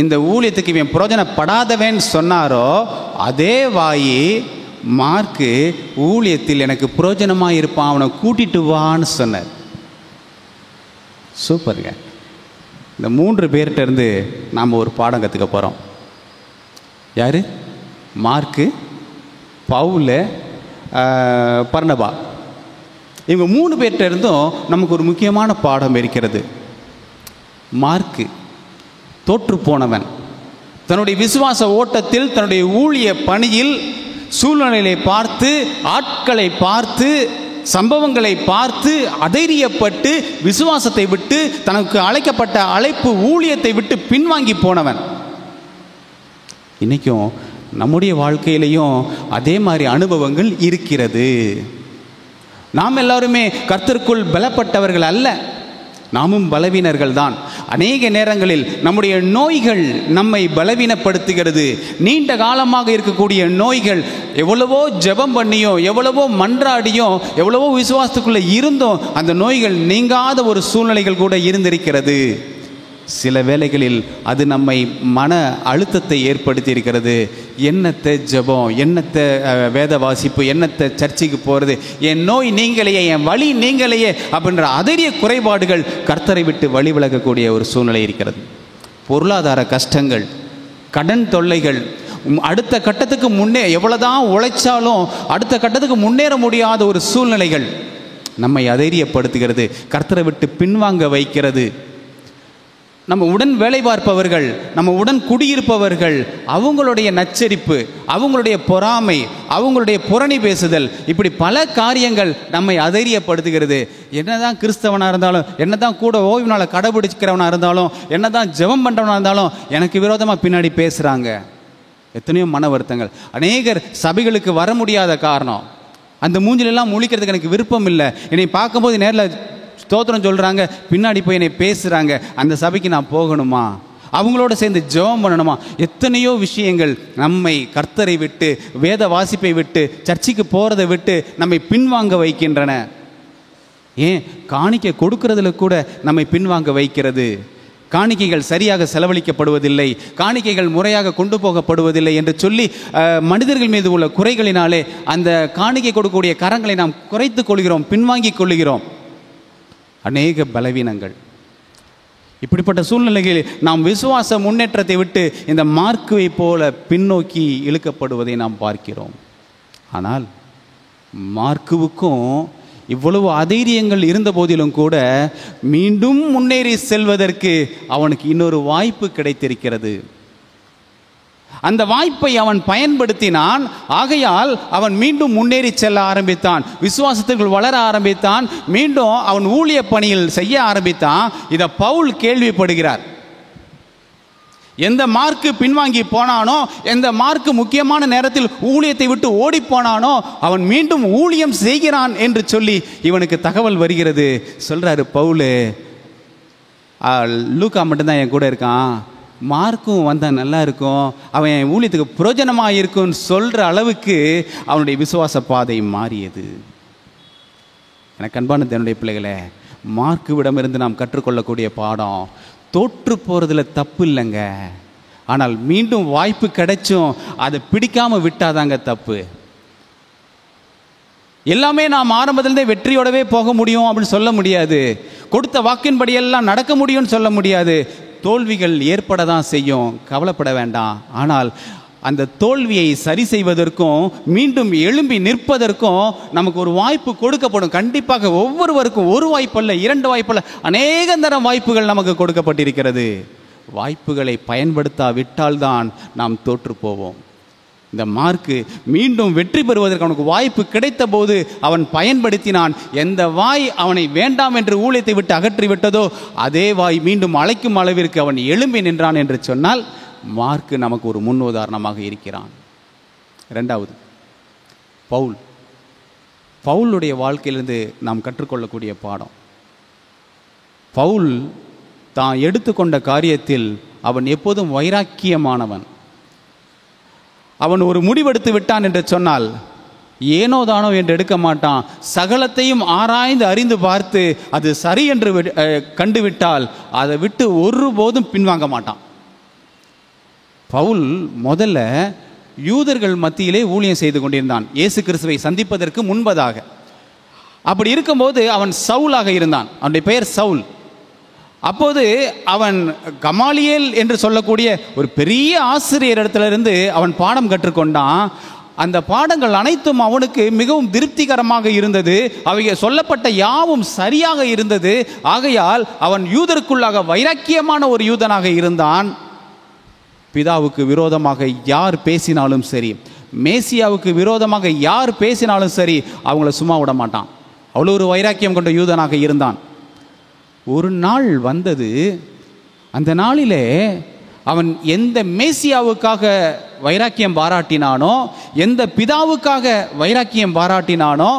இந்த ஊழியத்துக்கு இவன் பிரயோஜனப்படாதவன் சொன்னாரோ அதே வாயி மார்க்கு ஊழியத்தில் எனக்கு பிரயோஜனமாக இருப்பான், அவனை கூட்டிட்டு வான்னு சொன்னார். சூப்பருங்க. இந்த 3 பேர்கிட்ட இருந்து நாம் ஒரு பாடம் கற்றுக்க போகிறோம். யார்? மார்க்கு, பவுல், பர்னபா. இவங்க 3 பேர்கிட்ட இருந்தும் நமக்கு ஒரு முக்கியமான பாடம் இருக்கிறது. மார்க்கு தோற்று போனவன், தன்னுடைய விசுவாச ஓட்டத்தில், தன்னுடைய ஊழிய பணியில் சூழ்நிலையை பார்த்து, ஆட்களை பார்த்து, சம்பவங்களை பார்த்து அதைரியப்பட்டு விசுவாசத்தை விட்டு, தனக்கு அழைக்கப்பட்ட அழைப்பு ஊழியத்தை விட்டு பின்வாங்கி போனவன். இன்றைக்கும் நம்முடைய வாழ்க்கையிலையும் அதே மாதிரி அனுபவங்கள் இருக்கிறது. நாம் எல்லாருமே கர்த்தருக்குள் பலப்பட்டவர்கள் அல்ல, நாமும் பலவீனர்கள் தான். அநேக நேரங்களில் நம்முடைய நோய்கள் நம்மை பலவீனப்படுத்துகிறது. நீண்ட காலமாக இருக்கக்கூடிய நோய்கள், எவ்வளவோ ஜெபம் பண்ணியும், எவ்வளவோ மன்றாடியும், எவ்வளவோ விசுவாசத்துக்குள்ளே இருந்தும் அந்த நோய்கள் நீங்காத ஒரு சூழ்நிலைகள் கூட இருந்திருக்கிறது. சில வேளைகளில் அது நம்மை மன அழுத்தத்தை ஏற்படுத்தி இருக்கிறது. என்னத்தை ஜெபம், என்னத்தை வேத வாசிப்பு, என்னத்தை சர்ச்சைக்கு போகிறது, என் நோய் நீங்களையே, என் வலி நீங்களையே அப்படின்ற அதரிய குறைபாடுகள் கர்த்தரை விட்டு வழி விலகக்கூடிய ஒரு சூழ்நிலை இருக்கிறது. பொருளாதார கஷ்டங்கள், கடன் தொல்லைகள், அடுத்த கட்டத்துக்கு எவ்வளோதான் உழைச்சாலும் அடுத்த கட்டத்துக்கு முன்னேற முடியாத ஒரு சூழ்நிலைகள் நம்மை அதைரியப்படுத்துகிறது, கர்த்தரை விட்டு பின்வாங்க வைக்கிறது. நம்ம உடன் வேலை பார்ப்பவர்கள், நம்ம உடன் குடியிருப்பவர்கள், அவங்களுடைய நச்சரிப்பு, அவங்களுடைய பொறாமை, அவங்களுடைய புரணி பேசுதல், இப்படி பல காரியங்கள் நம்மை அதைரியப்படுத்துகிறது. என்னதான் கிறிஸ்தவனாக இருந்தாலும், என்னதான் கூட ஓய்வு நாளை கடைபிடிக்கிறவனாக இருந்தாலும், என்னதான் ஜெபம் பண்ணுறவனாக இருந்தாலும் எனக்கு விரோதமாக பின்னாடி பேசுகிறாங்க. எத்தனையோ மன வருத்தங்கள். அநேகர் சபைகளுக்கு வர முடியாத காரணம், அந்த மூஞ்சிலெல்லாம் முழிக்கிறதுக்கு எனக்கு விருப்பம் இல்லை, என்னை பார்க்கும்போது நேரில் ஸ்தோத்திரம் சொல்கிறாங்க, பின்னாடி போய் என்னை பேசுகிறாங்க, அந்த சபைக்கு நான் போகணுமா, அவங்களோட சேர்ந்து ஜெபம் பண்ணணுமா? எத்தனையோ விஷயங்கள் நம்மை கர்த்தரை விட்டு, வேத வாசிப்பை விட்டு, சர்ச்சைக்கு போகிறதை விட்டு நம்மை பின்வாங்க வைக்கின்றன. ஏன் காணிக்கை கொடுக்கறதுல கூட நம்மை பின்வாங்க வைக்கிறது. காணிக்கைகள் சரியாக செலவழிக்கப்படுவதில்லை, காணிக்கைகள் முறையாக கொண்டு போகப்படுவதில்லை என்று சொல்லி மனிதர்கள் மீது உள்ள குறைகளினாலே அந்த காணிக்கை கொடுக்கக்கூடிய கரங்களை நாம் குறைத்து கொள்கிறோம், பின்வாங்கி கொள்கிறோம். அநேக பலவீனங்கள். இப்படிப்பட்ட சூழ்நிலைகளில் நாம் விசுவாச முன்னேற்றத்தை விட்டு இந்த மார்க்குவை போல பின்னோக்கி இழுக்கப்படுவதை நாம் பார்க்கிறோம். ஆனால் மார்க்குவுக்கும் இவ்வளவு அதைரியங்கள் இருந்த போதிலும் கூட மீண்டும் முன்னேறி செல்வதற்கு அவனுக்கு இன்னொரு வாய்ப்பு கிடைத்திருக்கிறது. அந்த வாய்ப்பை அவன் பயன்படுத்தினான். ஆகையால் அவன் மீண்டும் முன்னேறி செல்ல ஆரம்பித்தான், விசுவாசத்திற்குள் வளர ஆரம்பித்தான், மீண்டும் அவன் ஊழிய பணியில் செய்ய ஆரம்பித்தான். இதை பவுல் கேள்விப்படுகிறார். எந்த மார்க்கு பின்வாங்கி போனானோ, எந்த மார்க்கு முக்கியமான நேரத்தில் ஊழியத்தை விட்டு ஓடி போனானோ, அவன் மீண்டும் ஊழியம் செய்கிறான் என்று சொல்லி இவனுக்கு தகவல் வருகிறது. சொல்றாரு பவுல், லூக்கா மட்டும்தான் என் கூட இருக்கான், மார்க்கும் வந்தால் நல்லா இருக்கும், அவன் என் ஊழியத்துக்கு பிரயோஜனமாக இருக்கும்னு சொல்கிற அளவுக்கு அவனுடைய விசுவாச பாதை மாறியது. எனக்கு அன்பான என்னுடைய பிள்ளைகளே, மார்க்குவிடமிருந்து நாம் கற்றுக்கொள்ளக்கூடிய பாடம், தோற்று போகிறதுல தப்பு இல்லைங்க, ஆனால் மீண்டும் வாய்ப்பு கிடைச்சும் அதை பிடிக்காமல் விட்டாதாங்க தப்பு. எல்லாமே நாம் ஆரம்பத்திலிருந்தே வெற்றியோடவே போக முடியும் அப்படின்னு சொல்ல முடியாது, கொடுத்த வாக்கின்படியெல்லாம் நடக்க முடியும்னு சொல்ல முடியாது. தோல்விகள் ஏற்பட தான் செய்யும், கவலைப்பட வேண்டாம். ஆனால் அந்த தோல்வியை சரி செய்வதற்கும் மீண்டும் எழும்பி நிற்பதற்கும் நமக்கு ஒரு வாய்ப்பு கொடுக்கப்படும். கண்டிப்பாக ஒவ்வொருவருக்கும் ஒரு வாய்ப்பல்ல, 2 வாய்ப்பல்ல, அநேக தரம் வாய்ப்புகள் நமக்கு கொடுக்கப்பட்டிருக்கிறது. வாய்ப்புகளை பயன்படுத்தாவிட்டால்தான் நாம் தோற்று போவோம். இந்த மார்க்கு மீண்டும் வெற்றி பெறுவதற்கு அவனுக்கு வாய்ப்பு கிடைத்த போது அவன் பயன்படுத்தினான். எந்த வாய் அவனை வேண்டாம் என்று ஊழியத்தை விட்டு அகற்றிவிட்டதோ அதே வாய் மீண்டும் அழைக்கும் அளவிற்கு அவன் எழும்பி நின்றான் என்று சொன்னால் மார்க்கு நமக்கு ஒரு முன் உதாரணமாக இருக்கிறான். 2வது பவுலுடைய வாழ்க்கையிலிருந்து நாம் கற்றுக்கொள்ளக்கூடிய பாடம். பவுல் தான் எடுத்துக்கொண்ட காரியத்தில் அவன் எப்போதும் வைராக்கியமானவன். அவன் ஒரு முடிவெடுத்து விட்டான் என்று சொன்னால் ஏனோ தானோ என்று எடுக்க மாட்டான். சகலத்தையும் ஆராய்ந்து அறிந்து பார்த்து அது சரி என்று கண்டுவிட்டால் அதை விட்டு ஒருபோதும் பின்வாங்க மாட்டான். பவுல் முதல்ல யூதர்கள் மத்தியிலே ஊழியம் செய்து கொண்டிருந்தான், இயேசு கிறிஸ்துவை சந்திப்பதற்கு முன்பதாக. அப்படி இருக்கும்போது அவன் சவுலாக இருந்தான். அவனுடைய பெயர் சவுல். அப்போது அவன் கமாலியேல் என்று சொல்லக்கூடிய ஒரு பெரிய ஆசிரியர் இடத்திலிருந்து அவன் பாடம் கற்றுக்கொண்டான். அந்த பாடங்கள் அனைத்தும் அவனுக்கு மிகவும் திருப்திகரமாக இருந்தது. அவை சொல்லப்பட்ட யாவும் சரியாக இருந்தது. ஆகையால் அவன் யூதருக்குள்ளாக வைராக்கியமான ஒரு யூதனாக இருந்தான். பிதாவுக்கு விரோதமாக யார் பேசினாலும் சரி, மேசியாவுக்கு விரோதமாக யார் பேசினாலும் சரி, அவங்கள சும்மா விட மாட்டான். அவ்வளோ ஒரு வைராக்கியம் கொண்ட யூதனாக இருந்தான். ஒரு நாள் வந்தது. அந்த நாளிலே அவன் எந்த மேசியாவுக்காக வைராக்கியம் பாராட்டினானோ, எந்த பிதாவுக்காக வைராக்கியம் பாராட்டினானோ,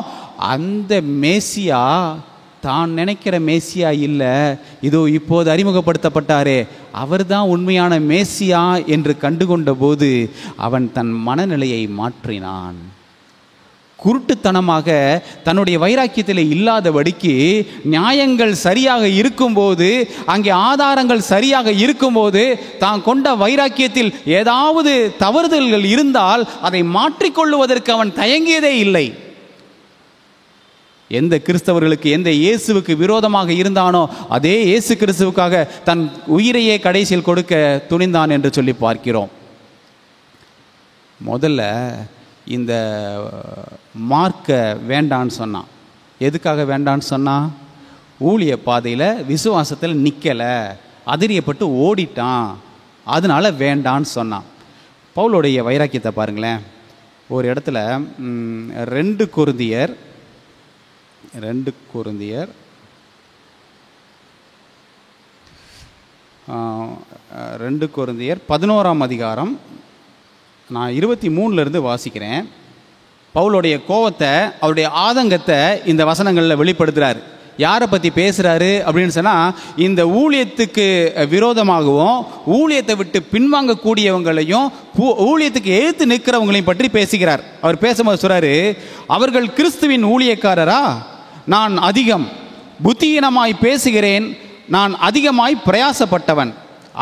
அந்த மேசியா தான் நினைக்கிற மேசியா இல்லை, இதோ இப்போது அறிமுகப்படுத்தப்பட்டாரே அவர்தான் உண்மையான மேசியா என்று கண்டுகொண்ட போது அவன் தன் மனநிலையை மாற்றினான். குருட்டுத்தனமாக தன்னுடைய வைராக்கியத்தில் இல்லாதபடிக்கு நியாயங்கள் சரியாக இருக்கும்போது, அங்கே ஆதாரங்கள் சரியாக இருக்கும்போது, தான் கொண்ட வைராக்கியத்தில் ஏதாவது தவறுதல்கள் இருந்தால் அதை மாற்றிக்கொள்ளுவதற்கு அவன் தயங்கியதே இல்லை. எந்த கிறிஸ்தவர்களுக்கு, எந்த இயேசுவுக்கு விரோதமாக இருந்தானோ அதே இயேசு கிறிஸ்துவுக்காக தன் உயிரையே கடைசியில் கொடுக்க துணிந்தான் என்று சொல்லி பார்க்கிறோம். முதல்ல இந்த மார்க்க வேண்டான்னு சொன்னான். எதுக்காக வேண்டான்னு சொன்னான்? ஊழிய பாதையில் விசுவாசத்தில் நிற்கலை, அதிரியப்பட்டு ஓடிட்டான், அதனால வேண்டான்னு சொன்னான். பவுலுடைய வைராக்கியத்தை பாருங்களேன். ஒரு இடத்துல 2 கொரிந்தியர் 11ஆம் அதிகாரம் நான் 23 வாசிக்கிறேன். பவுலுடைய கோபத்தை, அவருடைய ஆதங்கத்தை இந்த வசனங்களில் வெளிப்படுத்துகிறார். யாரை பற்றி பேசுகிறாரு அப்படின்னு சொன்னால், இந்த ஊழியத்துக்கு விரோதமாகவும் ஊழியத்தை விட்டு பின்வாங்கக்கூடியவங்களையும் ஊழியத்துக்கு எதிர்த்து நிற்கிறவங்களையும் பற்றி பேசுகிறார். அவர் பேசும்போது சொல்கிறாரு, அவர்கள் கிறிஸ்துவின் ஊழியக்காரரா? நான் அதிகம் புத்தியீனமாய் பேசுகிறேன். நான் அதிகமாய் பிரயாசப்பட்டவன்,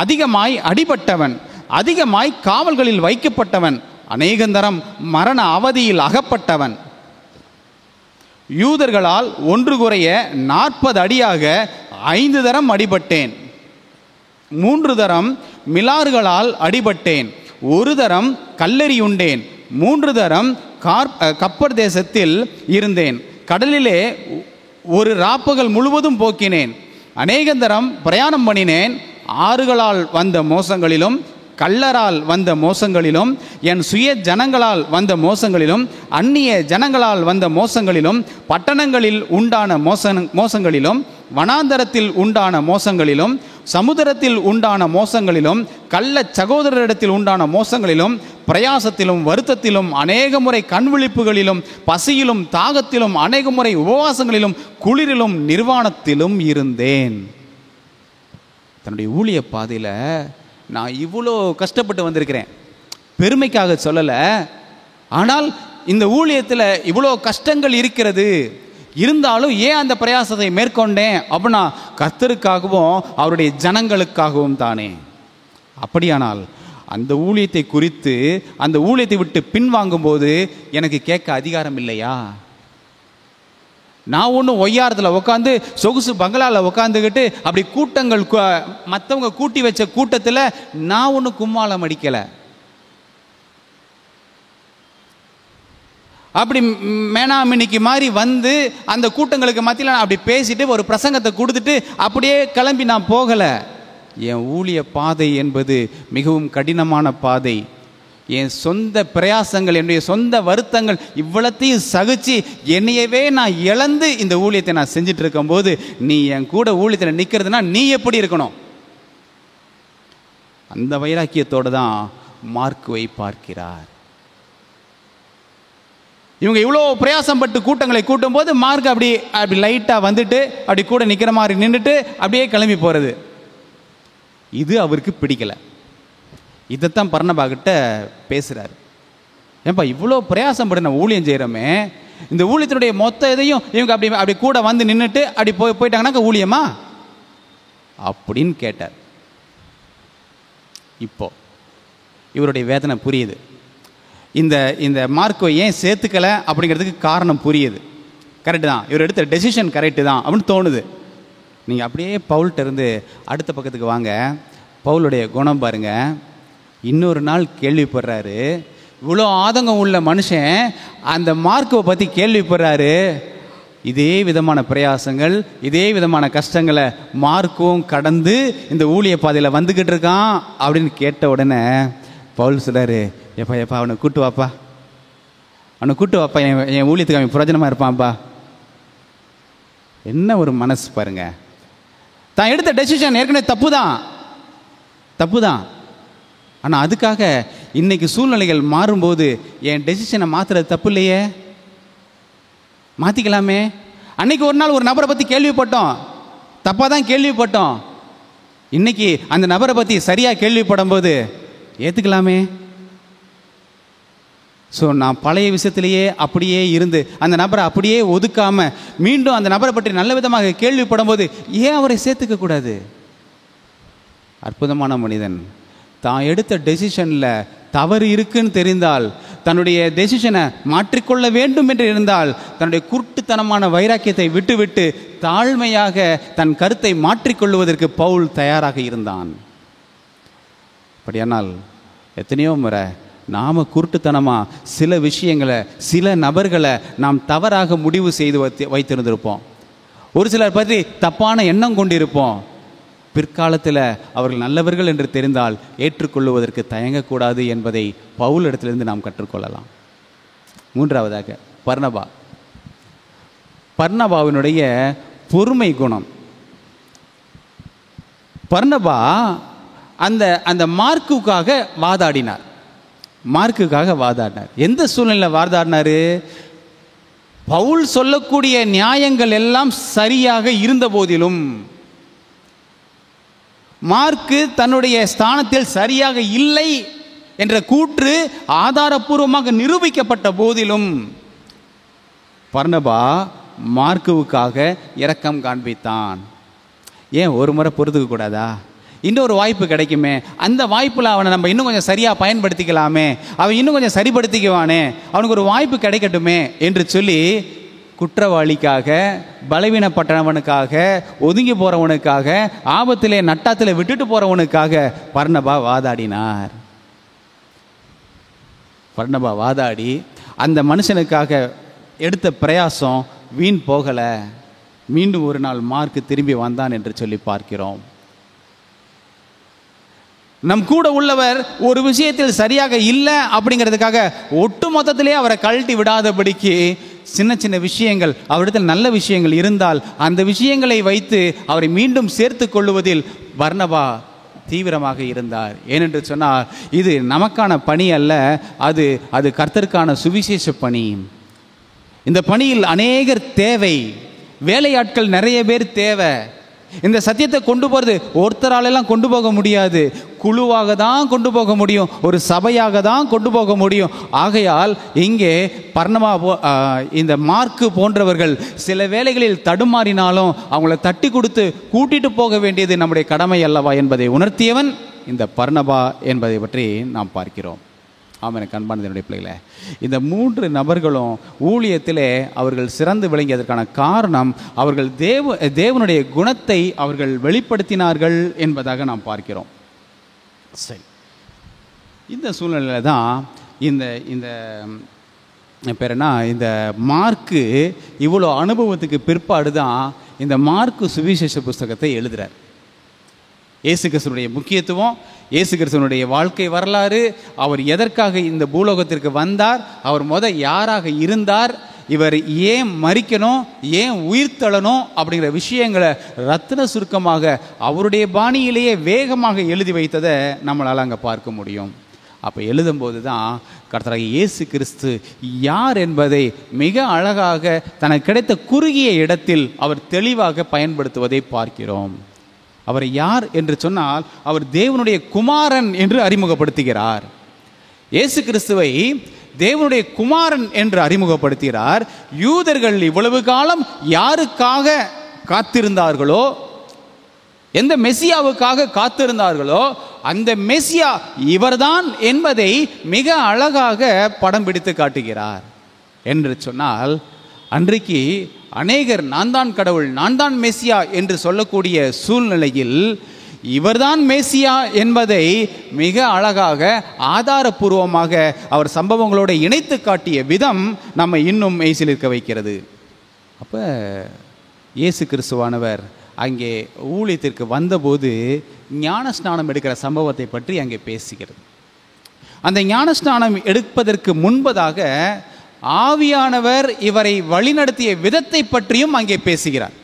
அதிகமாய் அடிபட்டவன், அதிகமாய் காவல்களில் வைக்கப்பட்டவன், அநேகந்தரம் மரண அவதியில் அகப்பட்டவன். யூதர்களால் 1 குறைய 40 அடியாக 5 தரம் அடிபட்டேன். 3 தரம் மிலாறுகளால் அடிபட்டேன். 1 தரம் கல்லெறியுண்டேன். 3 தரம் கப்பர் தேசத்தில் இருந்தேன். கடலிலே ஒரு ராப்பகல் முழுவதும் போக்கினேன். அநேகந்தரம் பிரயாணம் பண்ணினேன். ஆறுகளால் வந்த மோசங்களிலும், கள்ளரால் வந்த மோசங்களிலும், என் சுய ஜனங்களால் வந்த மோசங்களிலும், அந்நிய ஜனங்களால் வந்த மோசங்களிலும், பட்டணங்களில் உண்டான மோசங்களிலும், வனாந்தரத்தில் உண்டான மோசங்களிலும், சமுத்திரத்தில் உண்டான மோசங்களிலும், கள்ள சகோதரரிடத்தில் உண்டான மோசங்களிலும், பிரயாசத்திலும், வருத்தத்திலும், அநேக முறை கண்விழிப்புகளிலும், பசியிலும், தாகத்திலும், அநேக முறை உபவாசங்களிலும், குளிரிலும், நிர்வாணத்திலும் இருந்தேன். தன்னுடைய ஊழிய பாதையில் நான் இவ்வளோ கஷ்டப்பட்டு வந்திருக்கிறேன், பெருமைக்காக சொல்லலை. ஆனால் இந்த ஊழியத்தில் இவ்வளோ கஷ்டங்கள் இருக்கிறது, இருந்தாலும் ஏன் அந்த பிரயாசத்தை மேற்கொண்டேன் அப்படின்னா கர்த்தருக்காகவும் அவருடைய ஜனங்களுக்காகவும் தானே. அப்படியானால் அந்த ஊழியத்தை குறித்து, அந்த ஊழியத்தை விட்டு பின்வாங்கும்போது எனக்கு கேட்க அதிகாரம் இல்லையா? நான் ஒன்றும் ஒய்யாரத்தில் உட்காந்து சொகுசு பங்களாவில் உட்காந்துக்கிட்டு அப்படி கூட்டங்கள் மற்றவங்க கூட்டி வச்ச கூட்டத்தில் நான் ஒன்றும் கும்மாளம் அடிக்கலை. அப்படி மேனாமினிக்கு மாதிரி வந்து அந்த கூட்டங்களுக்கு மத்தியில் நான் அப்படி பேசிட்டு ஒரு பிரசங்கத்தை கொடுத்துட்டு அப்படியே கிளம்பி நான் போகலை. என் ஊழிய பாதை என்பது மிகவும் கடினமான பாதை. என் சொந்த பிரயாசங்கள், என்னுடைய சொந்த வருத்தங்கள் இவ்வளத்தையும் சகிச்சு என்னையவே நான் இழந்து இந்த ஊழியத்தை நான் செஞ்சுட்டு இருக்கும்போது நீ என் கூட ஊழியத்தில் நிற்கிறதுனா நீ எப்படி இருக்கணும்? அந்த வைராக்கியத்தோடு தான் மார்க்குவை பார்க்கிறார். இவங்க இவ்வளோ பிரயாசப்பட்டு கூட்டங்களை கூட்டும் போது மார்க் அப்படி லைட்டாக வந்துட்டு அப்படி கூட நிற்கிற மாதிரி நின்றுட்டு அப்படியே கிளம்பி போகிறது. இது அவருக்கு பிடிக்கலை. இதைத்தான் பர்னபா கிட்ட பேசுகிறார். ஏன்பா இவ்வளோ பிரயாசம் படி நம்ம ஊழியம் செய்கிறோமே, இந்த ஊழியத்தினுடைய மொத்த இதையும் இவங்க அப்படி கூட வந்து நின்றுட்டு அப்படி போயிட்டாங்கன்னாக்க ஊழியமா அப்படின்னு கேட்டார். இப்போ இவருடைய வேதனை புரியுது. இந்த மார்க்கை ஏன் சேர்த்துக்கலை அப்படிங்கிறதுக்கு காரணம் புரியுது. கரெக்டு தான், இவர் எடுத்த டெசிஷன் கரெக்டு தான் அப்படின்னு தோணுது. நீங்கள் அப்படியே பவுல்கிட்ட இருந்து அடுத்த பக்கத்துக்கு வாங்க. பவுலுடைய குணம் பாருங்க. இன்னொரு நாள் கேள்விப்படுறாரு. இவ்வளோ ஆதங்கம் உள்ள மனுஷன் அந்த மார்க்கை பற்றி கேள்விப்படுறாரு. இதே விதமான பிரயாசங்கள், இதே விதமான கஷ்டங்களை மார்க்கும் கடந்து இந்த ஊழிய பாதையில் வந்துக்கிட்டு இருக்கான் அப்படின்னு கேட்ட உடனே பவுல் சொல்கிறாரு, எப்பா அவனை கூட்டு வாப்பா, என் ஊழியத்துக்கு அவன் பிரயோஜனமாக இருப்பான்ப்பா. என்ன ஒரு மனசு பாருங்க. தான் எடுத்த டெசிஷன் ஏற்கனவே தப்பு தான். ஆனால் அதுக்காக இன்னைக்கு சூழ்நிலைகள் மாறும்போது என் டெசிஷனை மாற்றுறது தப்பு இல்லையே, மாற்றிக்கலாமே. அன்னைக்கு ஒரு நாள் ஒரு நபரை பற்றி கேள்விப்பட்டோம், தப்பாக தான் கேள்விப்பட்டோம். இன்னைக்கு அந்த நபரை பற்றி சரியாக கேள்விப்படும் போது ஏற்றுக்கலாமே. ஸோ நான் பழைய விஷயத்திலேயே அப்படியே இருந்து அந்த நபரை அப்படியே ஒதுக்காமல் மீண்டும் அந்த நபரை பற்றி நல்ல விதமாக கேள்விப்படும் போது ஏன் அவரை சேர்த்துக்க கூடாது? அற்புதமான மனிதன். தான் எடுத்த டெசிஷனில் தவறு இருக்குன்னு தெரிந்தால், தன்னுடைய டெசிஷனை மாற்றிக்கொள்ள வேண்டும் என்று இருந்தால், தன்னுடைய குருட்டுத்தனமான வைராக்கியத்தை விட்டுவிட்டு தாழ்மையாக தன் கருத்தை மாற்றிக்கொள்வதற்கு பவுல் தயாராக இருந்தான். அப்படியானால் எத்தனையோ முறை நாம் குருட்டுத்தனமாக சில விஷயங்களை, சில நபர்களை நாம் தவறாக முடிவு செய்து வைத்திருந்திருப்போம். ஒரு சிலர் பற்றி தப்பான எண்ணம் கொண்டிருப்போம். பிற்காலத்தில் அவர்கள் நல்லவர்கள் என்று தெரிந்தால் ஏற்றுக்கொள்வதற்கு தயங்கக்கூடாது என்பதை பவுல் இடத்திலிருந்து நாம் கற்றுக்கொள்ளலாம். மூன்றாவதாக பர்னபாவினுடைய பொறுமை குணம். பர்னபா அந்த மார்க்குக்காக வாதாடினார். எந்த சூழ்நிலையில் வாதாடினார்? பவுல் சொல்லக்கூடிய நியாயங்கள் எல்லாம் சரியாக இருந்த போதிலும், மார்க்கு தன்னுடைய ஸ்தானத்தில் சரியாக இல்லை என்ற கூற்று ஆதாரபூர்வமாக நிரூபிக்கப்பட்ட போதிலும் பர்னபா மார்க்குவுக்காக இரக்கம் காண்பித்தான். ஏன் ஒரு முறை பொறுத்துக்க கூடாதா? இன்னொரு வாய்ப்பு கிடைக்குமே, அந்த வாய்ப்பில் அவனை நம்ம இன்னும் கொஞ்சம் சரியாக பயன்படுத்திக்கலாமே, அவன் இன்னும் கொஞ்சம் சரிப்படுத்திக்குவானே, அவனுக்கு ஒரு வாய்ப்பு கிடைக்கட்டுமே என்று சொல்லி குற்றவாளிக்காக, பலவீனப்பட்டவனுக்காக, ஒதுங்கி போகிறவனுக்காக, ஆபத்திலே நட்டாத்தில் விட்டுட்டு போகிறவனுக்காக பர்னபா வாதாடினார். பர்னபா வாதாடி அந்த மனுஷனுக்காக எடுத்த பிரயாசம் வீண் போகலை. மீண்டும் ஒரு நாள் மார்க்கு திரும்பி வந்தான் என்று சொல்லி பார்க்கிறோம். நம் கூட உள்ளவர் ஒரு விஷயத்தில் சரியாக இல்லை அப்படிங்கிறதுக்காக ஒட்டு மொத்தத்திலே அவரை கழட்டி விடாதபடிக்கு சின்ன சின்ன விஷயங்கள், அவரிடத்தில் நல்ல விஷயங்கள் இருந்தால் அந்த விஷயங்களை வைத்து அவரை மீண்டும் சேர்த்து கொள்ளுவதில் பர்னபா தீவிரமாக இருந்தார். ஏனென்று சொன்னால் இது நமக்கான பணி அல்ல, அது கர்த்தருக்கான சுவிசேஷ பணி. இந்த பணியில் அநேகர் தேவை, வேலையாட்கள் நிறைய பேர் தேவை. இந்த சத்தியத்தை கொண்டு போகிறது ஒருத்தராலெல்லாம் கொண்டு போக முடியாது, குழுவாக தான் கொண்டு போக முடியும், ஒரு சபையாக தான் கொண்டு போக முடியும். ஆகையால் இங்கே பர்னபா இந்த மார்க்கு போன்றவர்கள் சில வேளைகளில் தடுமாறினாலும் அவங்கள தட்டி கொடுத்து கூட்டிட்டு போக வேண்டியது நம்முடைய கடமை அல்லவா என்பதை உணர்த்தியவன் இந்த பர்னபா என்பதை பற்றி நாம் பார்க்கிறோம். ஆமாம், எனக்கு அன்பானதனுடைய பிள்ளைகளே, இந்த 3 நபர்களும் ஊழியத்திலே அவர்கள் சிறந்து விளங்கியதற்கான காரணம் அவர்கள் தேவனுடைய குணத்தை அவர்கள் வெளிப்படுத்தினார்கள் என்பதாக நாம் பார்க்கிறோம். சரி, இந்த சூழ்நிலையில் தான் இந்த இந்த மார்க்கு இவ்வளோ அனுபவத்துக்கு பிற்பாடு தான் இந்த மார்க்கு சுவிசேஷ புஸ்தகத்தை எழுதுகிறார். இயேசு கிறிஸ்துவினுடைய முக்கியத்துவம், இயேசு கிறிஸ்துவினுடைய வாழ்க்கை வரலாறு, அவர் எதற்காக இந்த பூலோகத்திற்கு வந்தார், அவர் யாராக இருந்தார், இவர் ஏன் மரிக்கணும், ஏன் உயிர் தள்ளணும் அப்படிங்கிற விஷயங்களை ரத்தின சுருக்கமாக அவருடைய பாணியிலேயே வேகமாக எழுதி வைத்ததை நம்மளால் அங்கே பார்க்க முடியும். அப்போ எழுதும்போது தான் கர்த்தராகிய இயேசு கிறிஸ்து யார் என்பதை மிக அழகாக தனக்கு கிடைத்த குறுகிய இடத்தில் அவர் தெளிவாக பயன்படுத்துவதை பார்க்கிறோம். அவர் யார் என்று சொன்னால் அவர் தேவனுடைய குமாரன் என்று அறிமுகப்படுத்துகிறார். இயேசு கிறிஸ்துவை தேவனுடைய குமாரன் என்று அறிமுகப்படுத்துகிறார். யூதர்கள் இவ்வளவு காலம் யாருக்காக காத்திருந்தார்களோ, எந்த மெசியாவுக்காக காத்திருந்தார்களோ, அந்த மெசியா இவர்தான் என்பதை மிக அழகாக படம் பிடித்து காட்டுகிறார். என்று சொன்னால், அன்றைக்கு அநேகர் நான் தான் கடவுள், நான் தான் மெசியா என்று சொல்லக்கூடிய சூழ்நிலையில் இவர்தான் மேசியா என்பதை மிக அழகாக ஆதாரபூர்வமாக அவர் சம்பவங்களோடு இணைத்து காட்டிய விதம் நம்மை இன்னும் மெய்சிலிருக்க வைக்கிறது. அப்போ இயேசு கிறிஸ்துவானவர் அங்கே ஊழியத்திற்கு வந்தபோது ஞானஸ்நானம் எடுக்கிற சம்பவத்தை பற்றி அங்கே பேசுகிறது. அந்த ஞானஸ்நானம் எடுப்பதற்கு முன்பதாக ஆவியானவர் இவரை வழிநடத்திய விதத்தை பற்றியும் அங்கே பேசுகிறார்.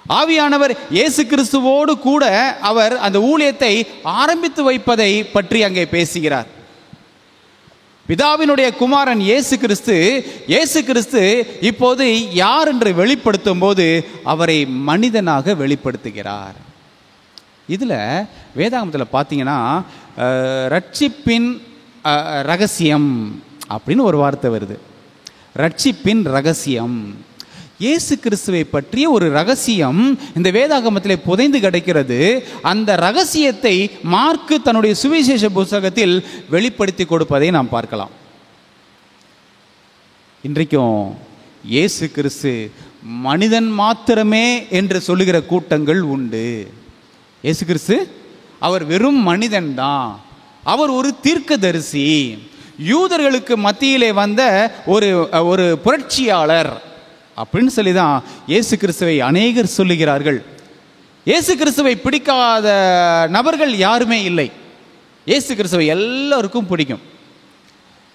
ஆவியானவர் இயேசு கிறிஸ்துவோடு கூட அவர் அந்த ஊழியத்தை ஆரம்பித்து வைப்பதை பற்றி அங்கே பேசுகிறார். பிதாவினுடைய குமாரன் இயேசு கிறிஸ்து இப்போது யார் என்று வெளிப்படுத்தும் போது அவரை மனிதனாக வெளிப்படுத்துகிறார். இதில் வேதாகமத்தில் பார்த்தீங்கன்னா ரட்சிப்பின் ரகசியம் அப்படின்னு ஒரு வார்த்தை வருது. ரட்சிப்பின் ரகசியம், இயேசு கிறிஸ்துவை பற்றிய ஒரு ரகசியம் இந்த வேதாகமத்தில் புதைந்து கிடைக்கிறது. அந்த ரகசியத்தை மார்க்கு தன்னுடைய சுவிசேஷ புத்தகத்தில் வெளிப்படுத்தி கொடுப்பதை நாம் பார்க்கலாம். இன்றைக்கும் இயேசு கிறிஸ்து மனிதன் மாத்திரமே என்று சொல்லுகிற கூட்டங்கள் உண்டு. இயேசு கிறிஸ்து அவர் வெறும் மனிதன் தான், அவர் ஒரு தீர்க்கதரிசி, யூதர்களுக்கு மத்தியிலே வந்த ஒரு புரட்சியாளர் அப்படின்னு சொல்லி தான் இயேசு கிறிஸ்துவை அநேகர் சொல்லுகிறார்கள். இயேசு கிறிஸ்துவை பிடிக்காத நபர்கள் யாருமே இல்லை. இயேசு கிறிஸ்துவை எல்லாருக்கும் பிடிக்கும்.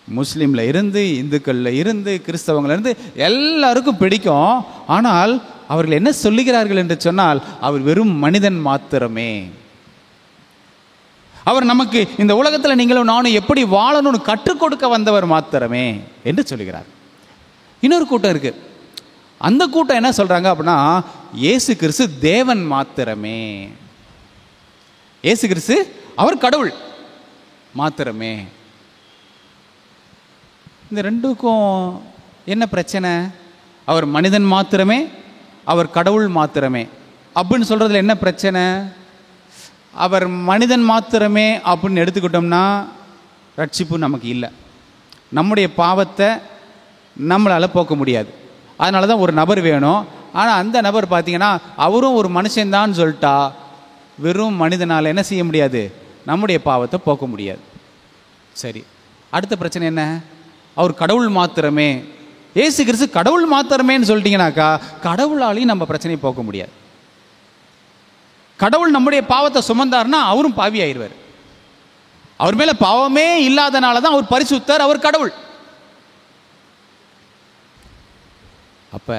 முஸ்லீமில் இருந்து, இந்துக்களில் இருந்து, கிறிஸ்தவங்களில் இருந்து எல்லாருக்கும் பிடிக்கும். ஆனால் அவர்கள் என்ன சொல்லுகிறார்கள் என்று சொன்னால், அவர் வெறும் மனிதன் மாத்திரமே, அவர் நமக்கு இந்த உலகத்தில் நீங்களும் நானும் எப்படி வாழணும்னு கற்றுக் கொடுக்க வந்தவர் மாத்திரமே என்று சொல்லுகிறார். இன்னொரு கூட்டம் இருக்கு. அந்த கூட்டம் என்ன சொல்றாங்க அப்படின்னா, இயேசு கிறிஸ்து தேவன் மாத்திரமே, இயேசு கிறிஸ்து அவர் கடவுள் மாத்திரமே. இந்த ரெண்டுக்கும் என்ன பிரச்சனை? அவர் மனிதன் மாத்திரமே, அவர் கடவுள் மாத்திரமே அப்படின்னு சொல்றதுல என்ன பிரச்சனை? அவர் மனிதன் மாத்திரமே அப்படின்னு எடுத்துக்கிட்டோம்னா ரட்சிப்பு நமக்கு இல்லை. நம்முடைய பாவத்தை நம்மளால் போக்க முடியாது. அதனால தான் ஒரு நபர் வேணும். ஆனால் அந்த நபர் பார்த்தீங்கன்னா அவரும் ஒரு மனுஷன்தான் சொல்லிட்டா, வெறும் மனிதனால் என்ன செய்ய முடியாது? நம்முடைய பாவத்தை போக்க முடியாது. சரி, அடுத்த பிரச்சனை என்ன? அவர் கடவுள் மாத்திரமே, இயேசு கிறிஸ்து கடவுள் மாத்திரமேன்னு சொல்லிட்டீங்கன்னாக்கா கடவுளாலையும் நம்ம பிரச்சனையை போக்க முடியாது. கடவுள் நம்முடைய பாவத்தை சுமந்தார்னா அவரும் பாவி ஆயிடுவார். அவர் மேல பாவமே இல்லாதனால தான் அவர் பரிசுத்தர், அவர் கடவுள். அப்ப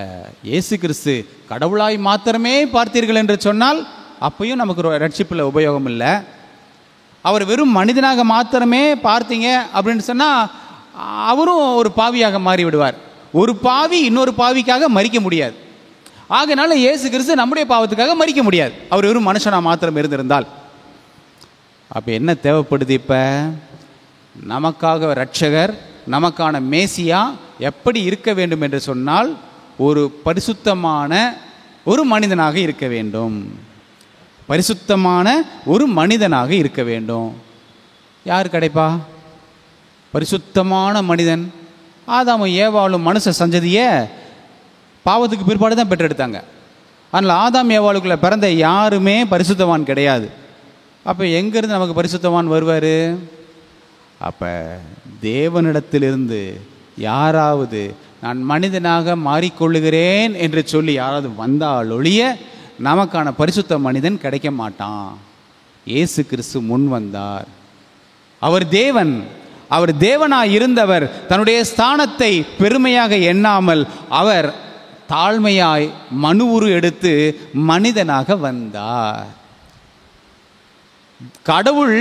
இயேசு கிறிஸ்து கடவுளாய் மாத்திரமே பார்த்தீர்கள் என்று சொன்னால் அப்பயும் நமக்கு ரட்சிப்புல உபயோகம் இல்லை. அவர் வெறும் மனிதனாக மாத்திரமே பார்த்தீங்க அப்படின்னு சொன்னா அவரும் ஒரு பாவியாக மாறி விடுவார். ஒரு பாவி இன்னொரு பாவிக்காக மரிக்க முடியாது. ஆகையினால இயேசு கிறிஸ்து நம்முடைய பாவத்துக்காக மரிக்க முடியாது, அவர் வெறும் மனுஷனா மாத்திரம் இருந்திருந்தால். அப்ப என்ன தேவைப்படுது? இப்ப நமக்காக ரட்சகர், நமக்கான மேசியா எப்படி இருக்க வேண்டும் என்று சொன்னால் ஒரு பரிசுத்தமான ஒரு மனிதனாக இருக்க வேண்டும். பரிசுத்தமான ஒரு மனிதனாக இருக்க வேண்டும். யார் கிடைப்பா? பரிசுத்தமான மனிதன். ஆதாமும் ஏவாளும் மனுஷ சந்ததியை பாவத்துக்கு பிற்பாடு தான் பெற்றெடுத்தாங்க. அதனால் ஆதாம் ஏவாளுக்குள்ள பிறந்த யாருமே பரிசுத்தவான் கிடையாது. அப்போ எங்கேருந்து நமக்கு பரிசுத்தவான் வருவார்? அப்போ தேவனிடத்திலிருந்து யாராவது நான் மனிதனாக மாறிக்கொள்ளுகிறேன் என்று சொல்லி யாராவது வந்தால் ஒழிய நமக்கான பரிசுத்த மனிதன் கிடைக்க மாட்டான். இயேசு கிறிஸ்து முன் வந்தார். அவர் தேவன், அவர் தேவனாய் இருந்தவர் தன்னுடைய ஸ்தானத்தை பெருமையாக எண்ணாமல் அவர் தாழ்மையாய் மனு உரு எடுத்து மனிதனாக வந்தார். கடவுள்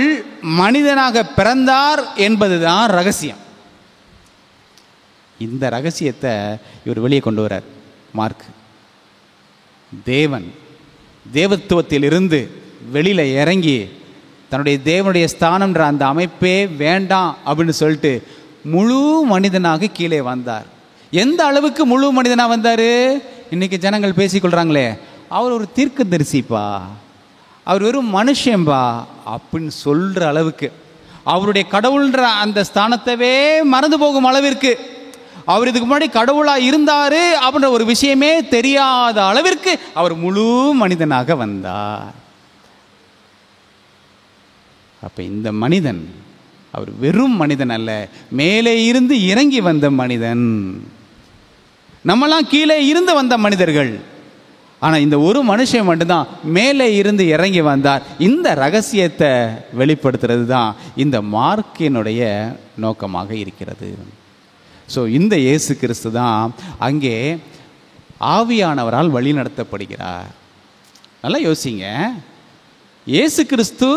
மனிதனாக பிறந்தார் என்பதுதான் ரகசியம். இந்த ரகசியத்தை இவர் வெளியே கொண்டு வரார் மார்க். தேவன் தேவத்துவத்தில் இருந்து வெளியில இறங்கி தன்னுடைய தேவனுடைய ஸ்தானம்ன்ற அந்த அமைப்பே வேண்டாம் அப்படின்னு சொல்லிட்டு முழு மனிதனாக கீழே வந்தார். எந்த அளவுக்கு முழு மனிதனாக வந்தார்? இன்னைக்கு ஜனங்கள் பேசிக்கொள்கிறாங்களே, அவர் ஒரு தீர்க்கதரிசிப்பா, அவர் வெறும் மனுஷன்பா அப்படின்னு சொல்கிற அளவுக்கு, அவருடைய கடவுள்ன்ற அந்த ஸ்தானத்தவே மறந்து போகும் அளவிற்கு, அவர் இதுக்கு முன்னாடி கடவுளாக இருந்தார் அப்படின்ற ஒரு விஷயமே தெரியாத அளவிற்கு அவர் முழு மனிதனாக வந்தார். அப்போ இந்த மனிதன் அவர் வெறும் மனிதன் அல்ல, மேலே இருந்து இறங்கி வந்த மனிதன். நம்மலாம் கீழே இருந்து வந்த மனிதர்கள். ஆனால் இந்த ஒரு மனுஷன் மட்டும்தான் மேலே இருந்து இறங்கி வந்தார். இந்த ரகசியத்தை வெளிப்படுத்துறது தான் இந்த மார்க்கினுடைய நோக்கமாக இருக்கிறது. ஸோ இந்த இயேசு கிறிஸ்து தான் அங்கே ஆவியானவரால் வழி நடத்தப்படுகிறார். நல்லா யோசிங்க, இயேசு கிறிஸ்து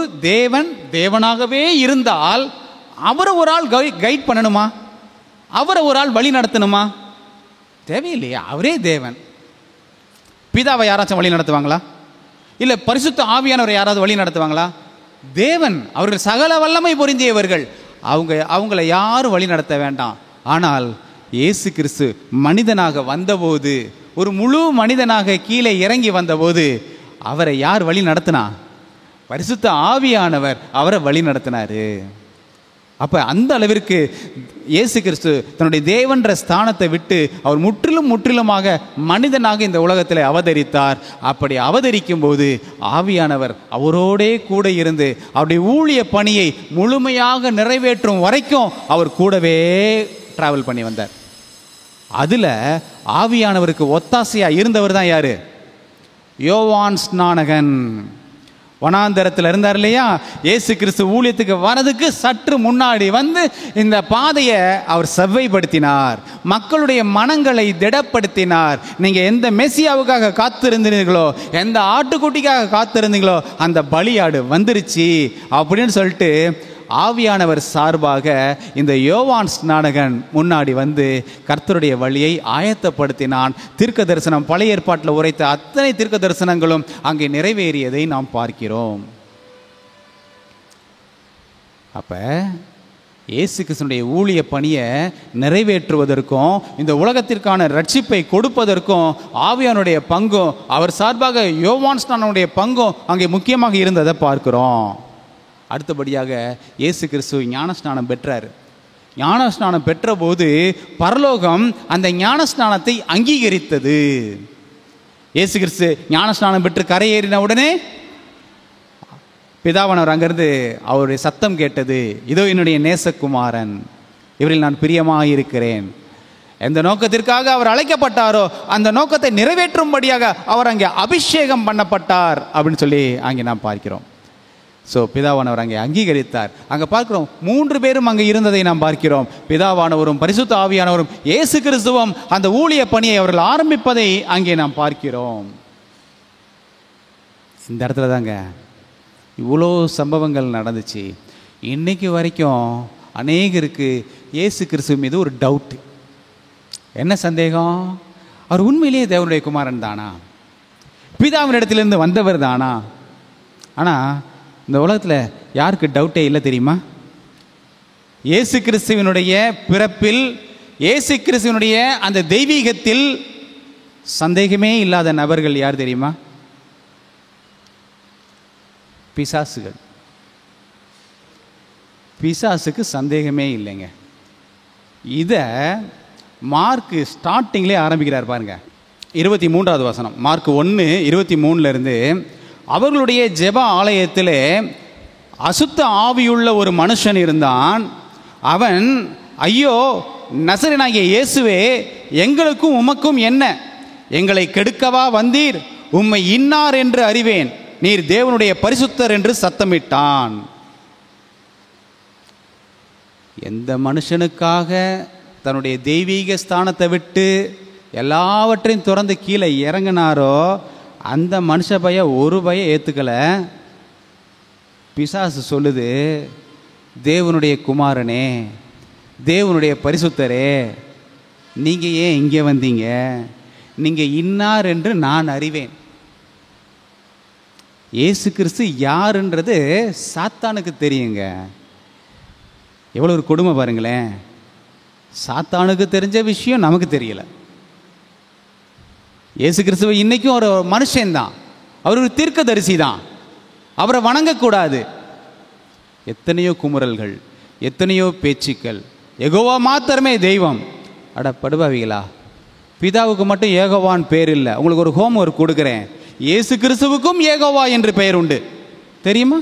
தேவனாகவே இருந்தால் அவரை ஒரு ஆள் கைட் பண்ணணுமா? அவரை ஒரு ஆள் வழி நடத்தணுமா? தேவையில்லையா? அவரே தேவன். பிதாவை யாராச்சும் வழி நடத்துவாங்களா? இல்லை பரிசுத்த ஆவியானவரை யாராவது வழி நடத்துவாங்களா? தேவன், அவர்கள் சகல வல்லமை பொருந்தியவர்கள், அவங்கள யாரும் வழி நடத்த வேண்டாம். ஆனால் இயேசு கிறிஸ்து மனிதனாக வந்தபோது, ஒரு முழு மனிதனாக கீழே இறங்கி வந்தபோது அவரை யார் வழி நடத்தினா? பரிசுத்த ஆவியானவர் அவரை வழி நடத்தினாரு. அப்போ அந்த அளவிற்கு இயேசு கிறிஸ்து தன்னுடைய தேவன்ற ஸ்தானத்தை விட்டு அவர் முற்றிலுமாக மனிதனாக இந்த உலகத்தில் அவதரித்தார். அப்படி அவதரிக்கும் போது ஆவியானவர் அவரோடே கூட இருந்து அவருடைய ஊழிய பணியை முழுமையாக நிறைவேற்றும் வரைக்கும் அவர் கூடவே டிராவல் பண்ணி வந்தார். அதில் ஆவியானவருக்கு ஒத்தாசையாக இருந்தவர் தான் யாரு? யோவான் ஸ்நானகன். வனாந்தரத்தில் இருந்தார் இல்லையா? இயேசு கிறிஸ்து ஊழியத்துக்கு வரதுக்கு சற்று முன்னாடி வந்து இந்த பாதையை அவர் செவ்வைப்படுத்தினார், மக்களுடைய மனங்களை திடப்படுத்தினார். நீங்கள் எந்த மெசியாவுக்காக காத்திருந்தீர்களோ, எந்த ஆட்டுக்குட்டிக்காக காத்திருந்தீங்களோ, அந்த பலியாடு வந்துருச்சு அப்படின்னு சொல்லிட்டு ஆவியானவர் சார்பாக இந்த யோவான் ஸ்நானகன் முன்னாடி வந்து கர்த்தருடைய வழியை ஆயத்தப்படுத்தினான். தீர்க்க தரிசனம், பழைய ஏற்பாட்டில் உரைத்த அத்தனை தீர்க்க தரிசனங்களும் அங்கே நிறைவேறியதை நாம் பார்க்கிறோம். அப்போ இயேசு கிறிஸ்துவினுடைய ஊழிய பணியை நிறைவேற்றுவதற்கும் இந்த உலகத்திற்கான ரட்சிப்பை கொடுப்பதற்கும் ஆவியானுடைய பங்கும், அவர் சார்பாக யோவான் ஸ்நானனுடைய பங்கும் அங்கே முக்கியமாக இருந்ததை பார்க்கிறோம். அடுத்தபடியாக இயேசு கிறிஸ்து ஞானஸ்நானம் பெற்றார். ஞானஸ்நானம் பெற்ற போது பரலோகம் அந்த ஞானஸ்நானத்தை அங்கீகரித்தது. இயேசு கிறிஸ்து ஞானஸ்நானம் பெற்று கரையேறின உடனே பிதாவானவர் அங்கிருந்து அவருடைய சத்தம் கேட்டது, இதோ என்னுடைய நேசகுமாரன், இவரில் நான் பிரியமாக இருக்கிறேன். எந்த நோக்கத்திற்காக அவர் அழைக்கப்பட்டாரோ அந்த நோக்கத்தை நிறைவேற்றும்படியாக அவர் அங்கே அபிஷேகம் பண்ணப்பட்டார் அப்படின்னு சொல்லி அங்கே நாம் பார்க்கிறோம். ஸோ பிதாவானவர் அங்கே அங்கீகரித்தார். அங்கே பார்க்கிறோம் 3 பேரும் அங்கே இருந்ததை நாம் பார்க்கிறோம். பிதாவானவரும் பரிசுத்த ஆவியானவரும் இயேசு கிறிஸ்துவும் அந்த ஊழிய பணியை அவர்கள் ஆரம்பிப்பதை அங்கே நாம் பார்க்கிறோம். இந்த இடத்துல தாங்க இவ்வளோ சம்பவங்கள் நடந்துச்சு. இன்னைக்கு வரைக்கும் அநேகருக்கு இயேசு கிறிஸ்து மீது ஒரு டவுட். என்ன சந்தேகம்? அவர் உண்மையிலேயே தேவனுடைய குமாரன் தானா? பிதாவினிடத்திலிருந்து வந்தவர் தானா? ஆனால் இந்த உலகத்தில் யாருக்கு டவுட்டே இல்லை தெரியுமா? இயேசு கிறிஸ்துவினுடைய பிறப்பில், இயேசு கிறிஸ்துவினுடைய அந்த தெய்வீகத்தில் சந்தேகமே இல்லாத நபர்கள் யார் தெரியுமா? பிசாசுகள். பிசாசுக்கு சந்தேகமே இல்லைங்க. இதை மார்க் ஸ்டார்டிங்லேயே ஆரம்பிக்கிறார் பாருங்க. 23வது வசனம், மார்க் 1:23 அவர்களுடைய ஜெப ஆலயத்திலே அசுத்த ஆவியுள்ள ஒரு மனுஷன் இருந்தான். அவன், ஐயோ நசரேயனாகிய இயேசுவே, எங்களுக்கும் உமக்கும் என்ன? எங்களை கெடுக்கவா வந்தீர்? உம்மை இன்னார் என்று அறிவேன், நீர் தேவனுடைய பரிசுத்தர் என்று சத்தமிட்டான். எந்த மனுஷனுக்காக தன்னுடைய தெய்வீக ஸ்தானத்தை விட்டு எல்லாவற்றையும் துறந்து கீழே இறங்கினாரோ அந்த மனுஷ ஒரு பய ஏற்றுக்கலை. பிசாசு சொல்லுது, தேவனுடைய குமாரனே, தேவனுடைய பரிசுத்தரே, நீங்கள் ஏன் இங்கே வந்தீங்க? நீங்கள் இன்னார் என்று நான் அறிவேன். இயேசு கிறிஸ்து யாருன்றது சாத்தானுக்கு தெரியுங்க. எவ்வளோ ஒரு கொடுமை பாருங்களேன். சாத்தானுக்கு தெரிஞ்ச விஷயம் நமக்கு தெரியல. இயேசு கிறிஸ்துவ இன்னைக்கும் ஒரு மனுஷன்தான், அவர் ஒரு தீர்க்கதரிசி தான், அவரை வணங்கக்கூடாது. எத்தனையோ குமுறல்கள், எத்தனையோ பேச்சுக்கள், யெகோவா மாத்திரமே தெய்வம். அட படுபாவிகளா, பிதாவுக்கு மட்டும் ஏகோவான் பேர் இல்லை. உங்களுக்கு ஒரு ஹோம் ஒர்க் கொடுக்குறேன். இயேசு கிறிஸ்துவுக்கும் ஏகோவா என்று பெயர் உண்டு, தெரியுமா?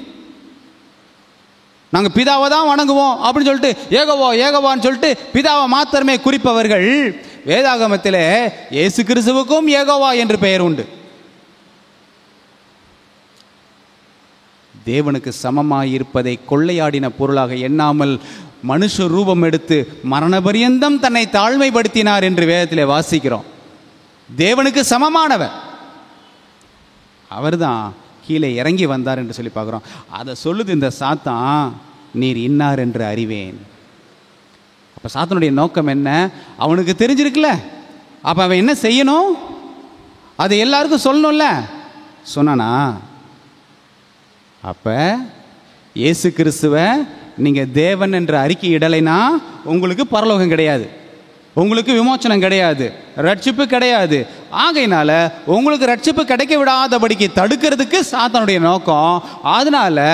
நாங்கள் பிதாவை தான் வணங்குவோம் அப்படின்னு சொல்லிட்டு ஏகோவா ஏகோவான்னு சொல்லிட்டு பிதாவை மாத்திரமே குறிப்பவர்கள் வேதாகமத்தில் இயேசு கிறிஸ்துவுக்கும் ஏகோவா என்று பெயர் உண்டு. தேவனுக்கு சமமாய் இருப்பதை கொள்ளையாடின பொருளாக எண்ணாமல் மனுஷ ரூபம் எடுத்து மரண பரியந்தம் தன்னை தாழ்மைப்படுத்தினார் என்று வேதத்தில் வாசிக்கிறோம். தேவனுக்கு சமமானவர் அவர்தான் கீழே இறங்கி வந்தார் என்று சொல்லி பார்க்குறோம். அதை சொல்லுது இந்த சாத்தான், நீர் இன்னார் என்று அறிவேன். அப்போ சாத்தானுடைய நோக்கம் என்ன? அவனுக்கு தெரிஞ்சிருக்குல்ல, அப்போ அவன் என்ன செய்யணும்? அதை எல்லாருக்கும் சொல்லணும்ல. சொன்னானா? அப்போ இயேசு கிறிஸ்துவை நீங்கள் தேவன் என்ற அறிக்கை இடலைனா உங்களுக்கு பரலோகம் கிடையாது, உங்களுக்கு விமோச்சனம் கிடையாது, ரட்சிப்பு கிடையாது. ஆகையினால உங்களுக்கு ரட்சிப்பு கிடைக்க விடாதபடிக்கு தடுக்கிறதுக்கு சாத்தானுடைய நோக்கம். அதனால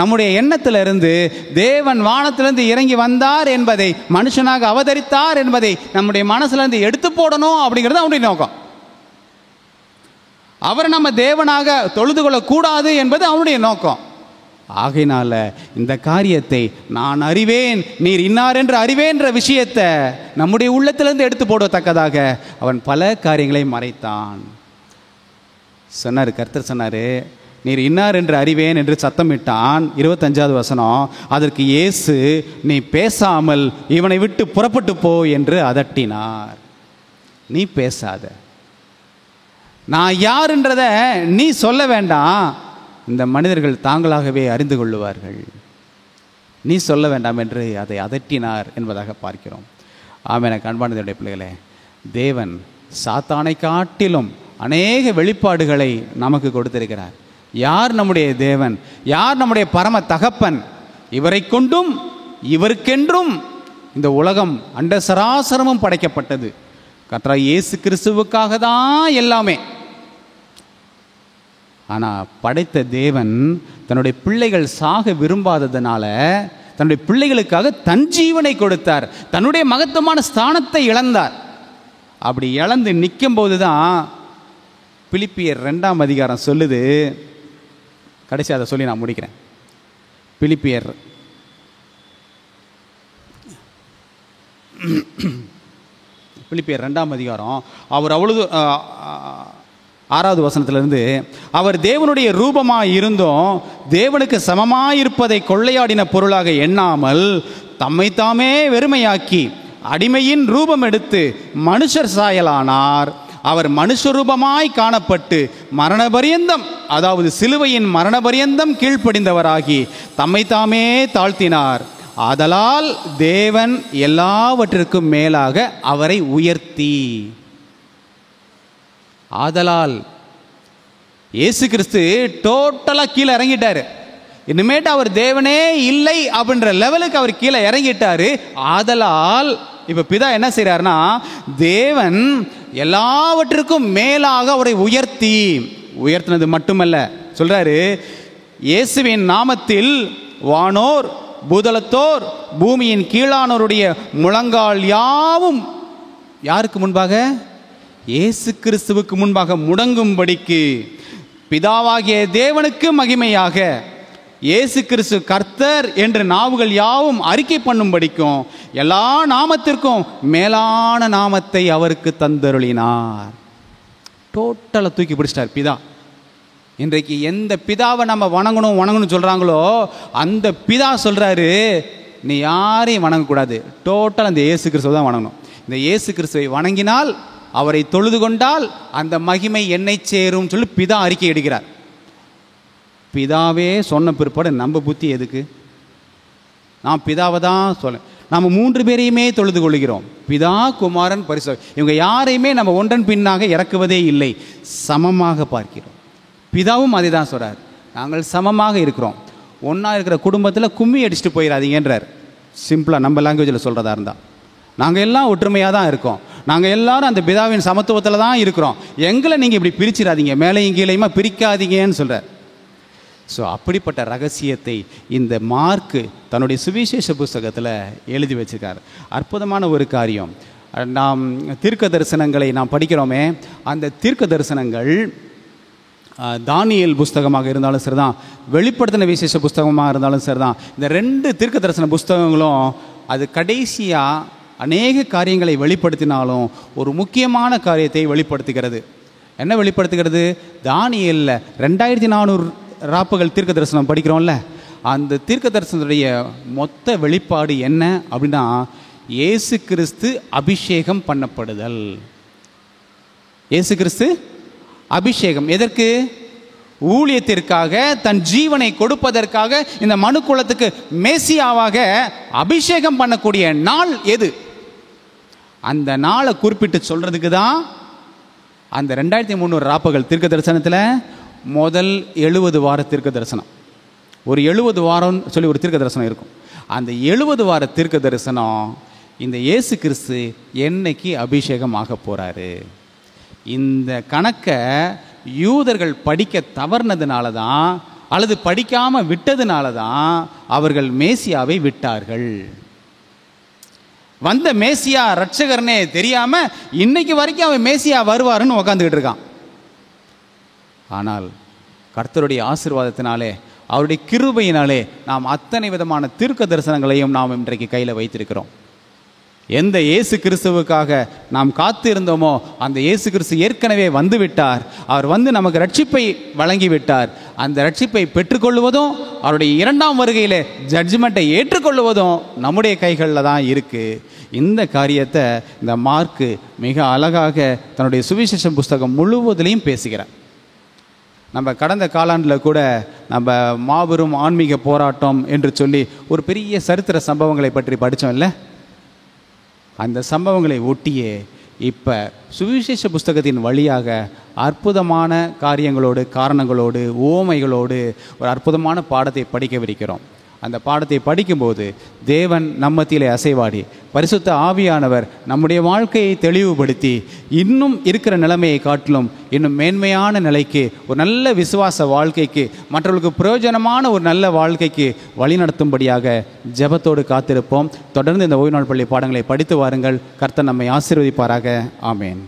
நம்முடைய எண்ணத்திலிருந்து தேவன் வானத்திலிருந்து இறங்கி வந்தார் என்பதை, மனுஷனாக அவதரித்தார் என்பதை நம்முடைய மனசுலேருந்து எடுத்து போடணும் அப்படிங்கிறது அவனுடைய நோக்கம். அவரை நம்ம தேவனாக தொழுது கொள்ளக்கூடாது என்பது அவனுடைய நோக்கம். ஆகையினால இந்த காரியத்தை நான் அறிவேன், நீர் இன்னார் என்று அறிவேன்ற விஷயத்தை நம்முடைய உள்ளத்திலிருந்து எடுத்து போடத்தக்கதாக அவன் பல காரியங்களை மறைத்தான். சொன்னார், கர்த்தர் சொன்னார், நீர் இன்னார் என்று அறிவேன் என்று சத்தமிட்டான். 25வது வசனம், அதற்கு இயேசு நீ பேசாமல் இவனை விட்டு புறப்பட்டு போ என்று அதட்டினார். நீ பேசாத, நான் யாருன்றத நீ சொல்ல வேண்டாம், இந்த மனிதர்கள் தாங்களாகவே அறிந்து கொள்ளுவார்கள், நீ சொல்ல வேண்டாம் என்று அதை அதட்டினார் என்பதாக பார்க்கிறோம். ஆமென். அன்பானவருடைய பிள்ளைகளே, தேவன் சாத்தானை காட்டிலும் அநேக வெளிப்பாடுகளை நமக்கு கொடுத்திருக்கிறார். யார் நம்முடைய தேவன், யார் நம்முடைய பரம தகப்பன், இவரை கொண்டும் இவருக்கென்றும் இந்த உலகம் அண்ட சராசரமும் படைக்கப்பட்டது. கர்த்தராகிய இயேசு கிறிஸ்துவுக்காக தான் எல்லாமே. ஆனால் படைத்த தேவன் தன்னுடைய பிள்ளைகள் சாக விரும்பாததுனால தன்னுடைய பிள்ளைகளுக்காக தன் ஜீவனை கொடுத்தார், தன்னுடைய மகத்துவமான ஸ்தானத்தை இழந்தார். அப்படி இழந்து நிற்கும் போது தான் பிலிப்பியர் 2ஆம் அதிகாரம் சொல்லுது. கடைசி அதை சொல்லி நான் முடிக்கிறேன். பிலிப்பியர் பிலிப்பியர் 2ஆம் அதிகாரம், அவர் அவ்வளவு 6வது வசனத்திலிருந்து, அவர் தேவனுடைய ரூபமாய் இருந்தும் தேவனுக்கு சமமாயிருப்பதை கொள்ளையாடின பொருளாக எண்ணாமல் தம்மை தாமே வெறுமையாக்கி அடிமையின் ரூபம் எடுத்து மனுஷர் சாயலானார். அவர் மனுஷ ரூபமாய் காணப்பட்டு மரணபரியந்தம், அதாவது சிலுவையின் மரணபரியந்தம் கீழ்ப்படிந்தவராகி தம்மை தாமே தாழ்த்தினார். ஆதலால் தேவன் எல்லாவற்றிற்கும் மேலாக அவரை உயர்த்தி. ஆதலால் இயேசு கிறிஸ்து டோட்டலாக கீழே இறங்கிட்டாரு. இனிமேட்டு அவர் தேவனே இல்லை அப்படின்ற லெவலுக்கு அவர் கீழே இறங்கிட்டாரு. ஆதலால் இப்போ பிதா என்ன செய்கிறாருன்னா, தேவன் எல்லாவற்றிற்கும் மேலாக அவரை உயர்த்தினது மட்டுமல்ல, சொல்றாரு, இயேசுவின் நாமத்தில் வானோர் பூதலத்தோர் பூமியின் கீழானோருடைய முழங்கால் யாவும் யாருக்கு முன்பாக? இயேசு கிறிஸ்துவுக்கு முன்பாக முடங்கும்படிக்கு, பிதாவாகிய தேவனுக்கு மகிமையாக இயேசு கிறிஸ்து கர்த்தர் என்று நாவுகள் யாவும் அறிக்கை பண்ணும்படிக்கும் எல்லா நாமத்திற்கும் மேலான நாமத்தை அவருக்கு தந்தருளினார். டோட்டலாக தூக்கி பிடிச்சிட்டார் பிதா. இன்றைக்கு எந்த பிதாவை நம்ம வணங்கணும் சொல்கிறாங்களோ அந்த பிதா சொல்கிறாரு, நீ யாரையும் வணங்கக்கூடாது, டோட்டல் அந்த இயேசு கிறிஸ்துவை தான் வணங்கணும். இந்த இயேசு கிறிஸ்துவை வணங்கினால், அவரை தொழுது கொண்டால் அந்த மகிமை என்னை சேரும் சொல்லி பிதா அறிக்கை எடுக்கிறார். பிதாவே சொன்ன பிற்பாடு நம்ம புத்தி எதுக்கு? நான் பிதாவை தான் சொல்ல, நம்ம 3 பேரையுமே தொழுது கொள்கிறோம். பிதா, குமாரன், பரிசுத்த, இவங்க யாரையுமே நம்ம ஒன்றன் பின்னாக இறக்குவதே இல்லை, சமமாக பார்க்கிறோம். பிதாவும் அதை தான் சொல்கிறார், நாங்கள் சமமாக இருக்கிறோம். ஒன்றா இருக்கிற குடும்பத்தில் கும்மி அடிச்சுட்டு போயிடாதீங்கன்றார். சிம்பிளாக நம்ம லாங்குவேஜில் சொல்கிறதா இருந்தால், நாங்கள் எல்லாம் ஒற்றுமையாக தான் இருக்கோம், நாங்கள் எல்லாரும் அந்த பிதாவின் சமத்துவத்தில் தான் இருக்கிறோம், எங்களை நீங்கள் இப்படி பிரிச்சிடாதீங்க, மேலையும் கீழையுமா பிரிக்காதீங்கன்னு சொல்கிறார். ஸோ அப்படிப்பட்ட ரகசியத்தை இந்த மார்க்கு தன்னுடைய சுவிசேஷ புஸ்தகத்தில் எழுதி வச்சிருக்கார். அற்புதமான ஒரு காரியம். நாம் தீர்க்க தரிசனங்களை நாம் படிக்கிறோமே, அந்த தீர்க்க தரிசனங்கள் தானியேல் புஸ்தகமாக இருந்தாலும் சரிதான், வெளிப்படுத்தின விசேஷ புஸ்தகமாக இருந்தாலும் சரிதான், இந்த 2 தீர்க்க தரிசன புஸ்தகங்களும் அது கடைசியாக அநேக காரியங்களை வெளிப்படுத்தினாலும் ஒரு முக்கியமான காரியத்தை வெளிப்படுத்துகிறது. என்ன வெளிப்படுத்துகிறது? தானியேலில் 2400 ராப்புகள் தீர்க்க தரிசனம் படிக்கிறோம்ல, அந்த தீர்க்க தரிசனத்துடைய மொத்த வெளிப்பாடு என்ன அப்படின்னா, இயேசு கிறிஸ்து அபிஷேகம் பண்ணப்படுதல். இயேசு கிறிஸ்து அபிஷேகம் எதற்கு? ஊழியத்திற்காக, தன் ஜீவனை கொடுப்பதற்காக இந்த மனு குலத்துக்கு மேசியாவாக அபிஷேகம் பண்ணக்கூடிய நாள் எது? அந்த நாளை குறிப்பிட்டு சொல்றதுக்கு தான் அந்த 2300 ராப்புகள் தீர்க்க தரிசனத்தில் முதல் 70 வார தீர்க்க தரிசனம். ஒரு 70 வாரம் சொல்லி ஒரு தீர்க்க தரிசனம் இருக்கும். அந்த 70 வார தீர்க்க தரிசனம் இந்த இயேசு கிறிஸ்து என்னைக்கு அபிஷேகம் ஆக போறாரு, இந்த கணக்கை யூதர்கள் படிக்க தவறுனதுனால தான், அல்லது படிக்காம விட்டதுனால தான் அவர்கள் மேசியாவை விட்டார்கள். வந்த மேசியா ரட்சகர்னே தெரியாம இன்னைக்கு வரைக்கும் அவன் மேசியா வருவாருன்னு உக்காந்துக்கிட்டு இருக்கான். ஆனால் கர்த்தருடைய ஆசீர்வாதத்தினாலே, அவருடைய கிருபையினாலே நாம் அத்தனை விதமான தீர்க்க தரிசனங்களையும் நாம் இன்றைக்கு கையில் வைத்திருக்கிறோம். எந்த இயேசு கிறிஸ்துவுக்காக நாம் காத்து இருந்தோமோ அந்த இயேசு கிறிஸ்து ஏற்கனவே வந்து விட்டார். அவர் வந்து நமக்கு ரட்சிப்பை வழங்கிவிட்டார். அந்த ரட்சிப்பை பெற்றுக்கொள்வதும் அவருடைய 2ஆம் வருகையில் ஜட்ஜ்மெண்ட்டை ஏற்றுக்கொள்வதும் நம்முடைய கைகளில் தான் இருக்குது. இந்த காரியத்தை இந்த மார்க்கு மிக அழகாக தன்னுடைய சுவிசேஷம் புஸ்தகம் முழுவதிலையும் பேசுகிறார். நம்ம கடந்த காலாண்டில் கூட நம்ம மாபெரும் ஆன்மீக போராட்டம் என்று சொல்லி ஒரு பெரிய சரித்திர சம்பவங்களை பற்றி படித்தோம் இல்லை? அந்த சம்பவங்களை ஒட்டியே இப்போ சுவிசேஷ புஸ்தகத்தின் வழியாக அற்புதமான காரியங்களோடு, காரணங்களோடு, உவமைகளோடு ஒரு அற்புதமான பாடத்தை படிக்கவிருக்கிறோம். அந்த பாடத்தை படிக்கும்போது தேவன் நம்மத்திலே அசைவாடி, பரிசுத்த ஆவியானவர் நம்முடைய வாழ்க்கையை தெளிவுபடுத்தி இன்னும் இருக்கிற நிலைமையை காட்டிலும் இன்னும் மேன்மையான நிலைக்கு, ஒரு நல்ல விசுவாச வாழ்க்கைக்கு, மற்றவர்களுக்கு பிரயோஜனமான ஒரு நல்ல வாழ்க்கைக்கு வழிநடத்தும்படியாக ஜெபத்தோடு காத்திருப்போம். தொடர்ந்து இந்த ஓய்வு நாள் பள்ளி பாடங்களை படித்து வாருங்கள். கர்த்தர் நம்மை ஆசீர்வதிப்பாராக. ஆமேன்.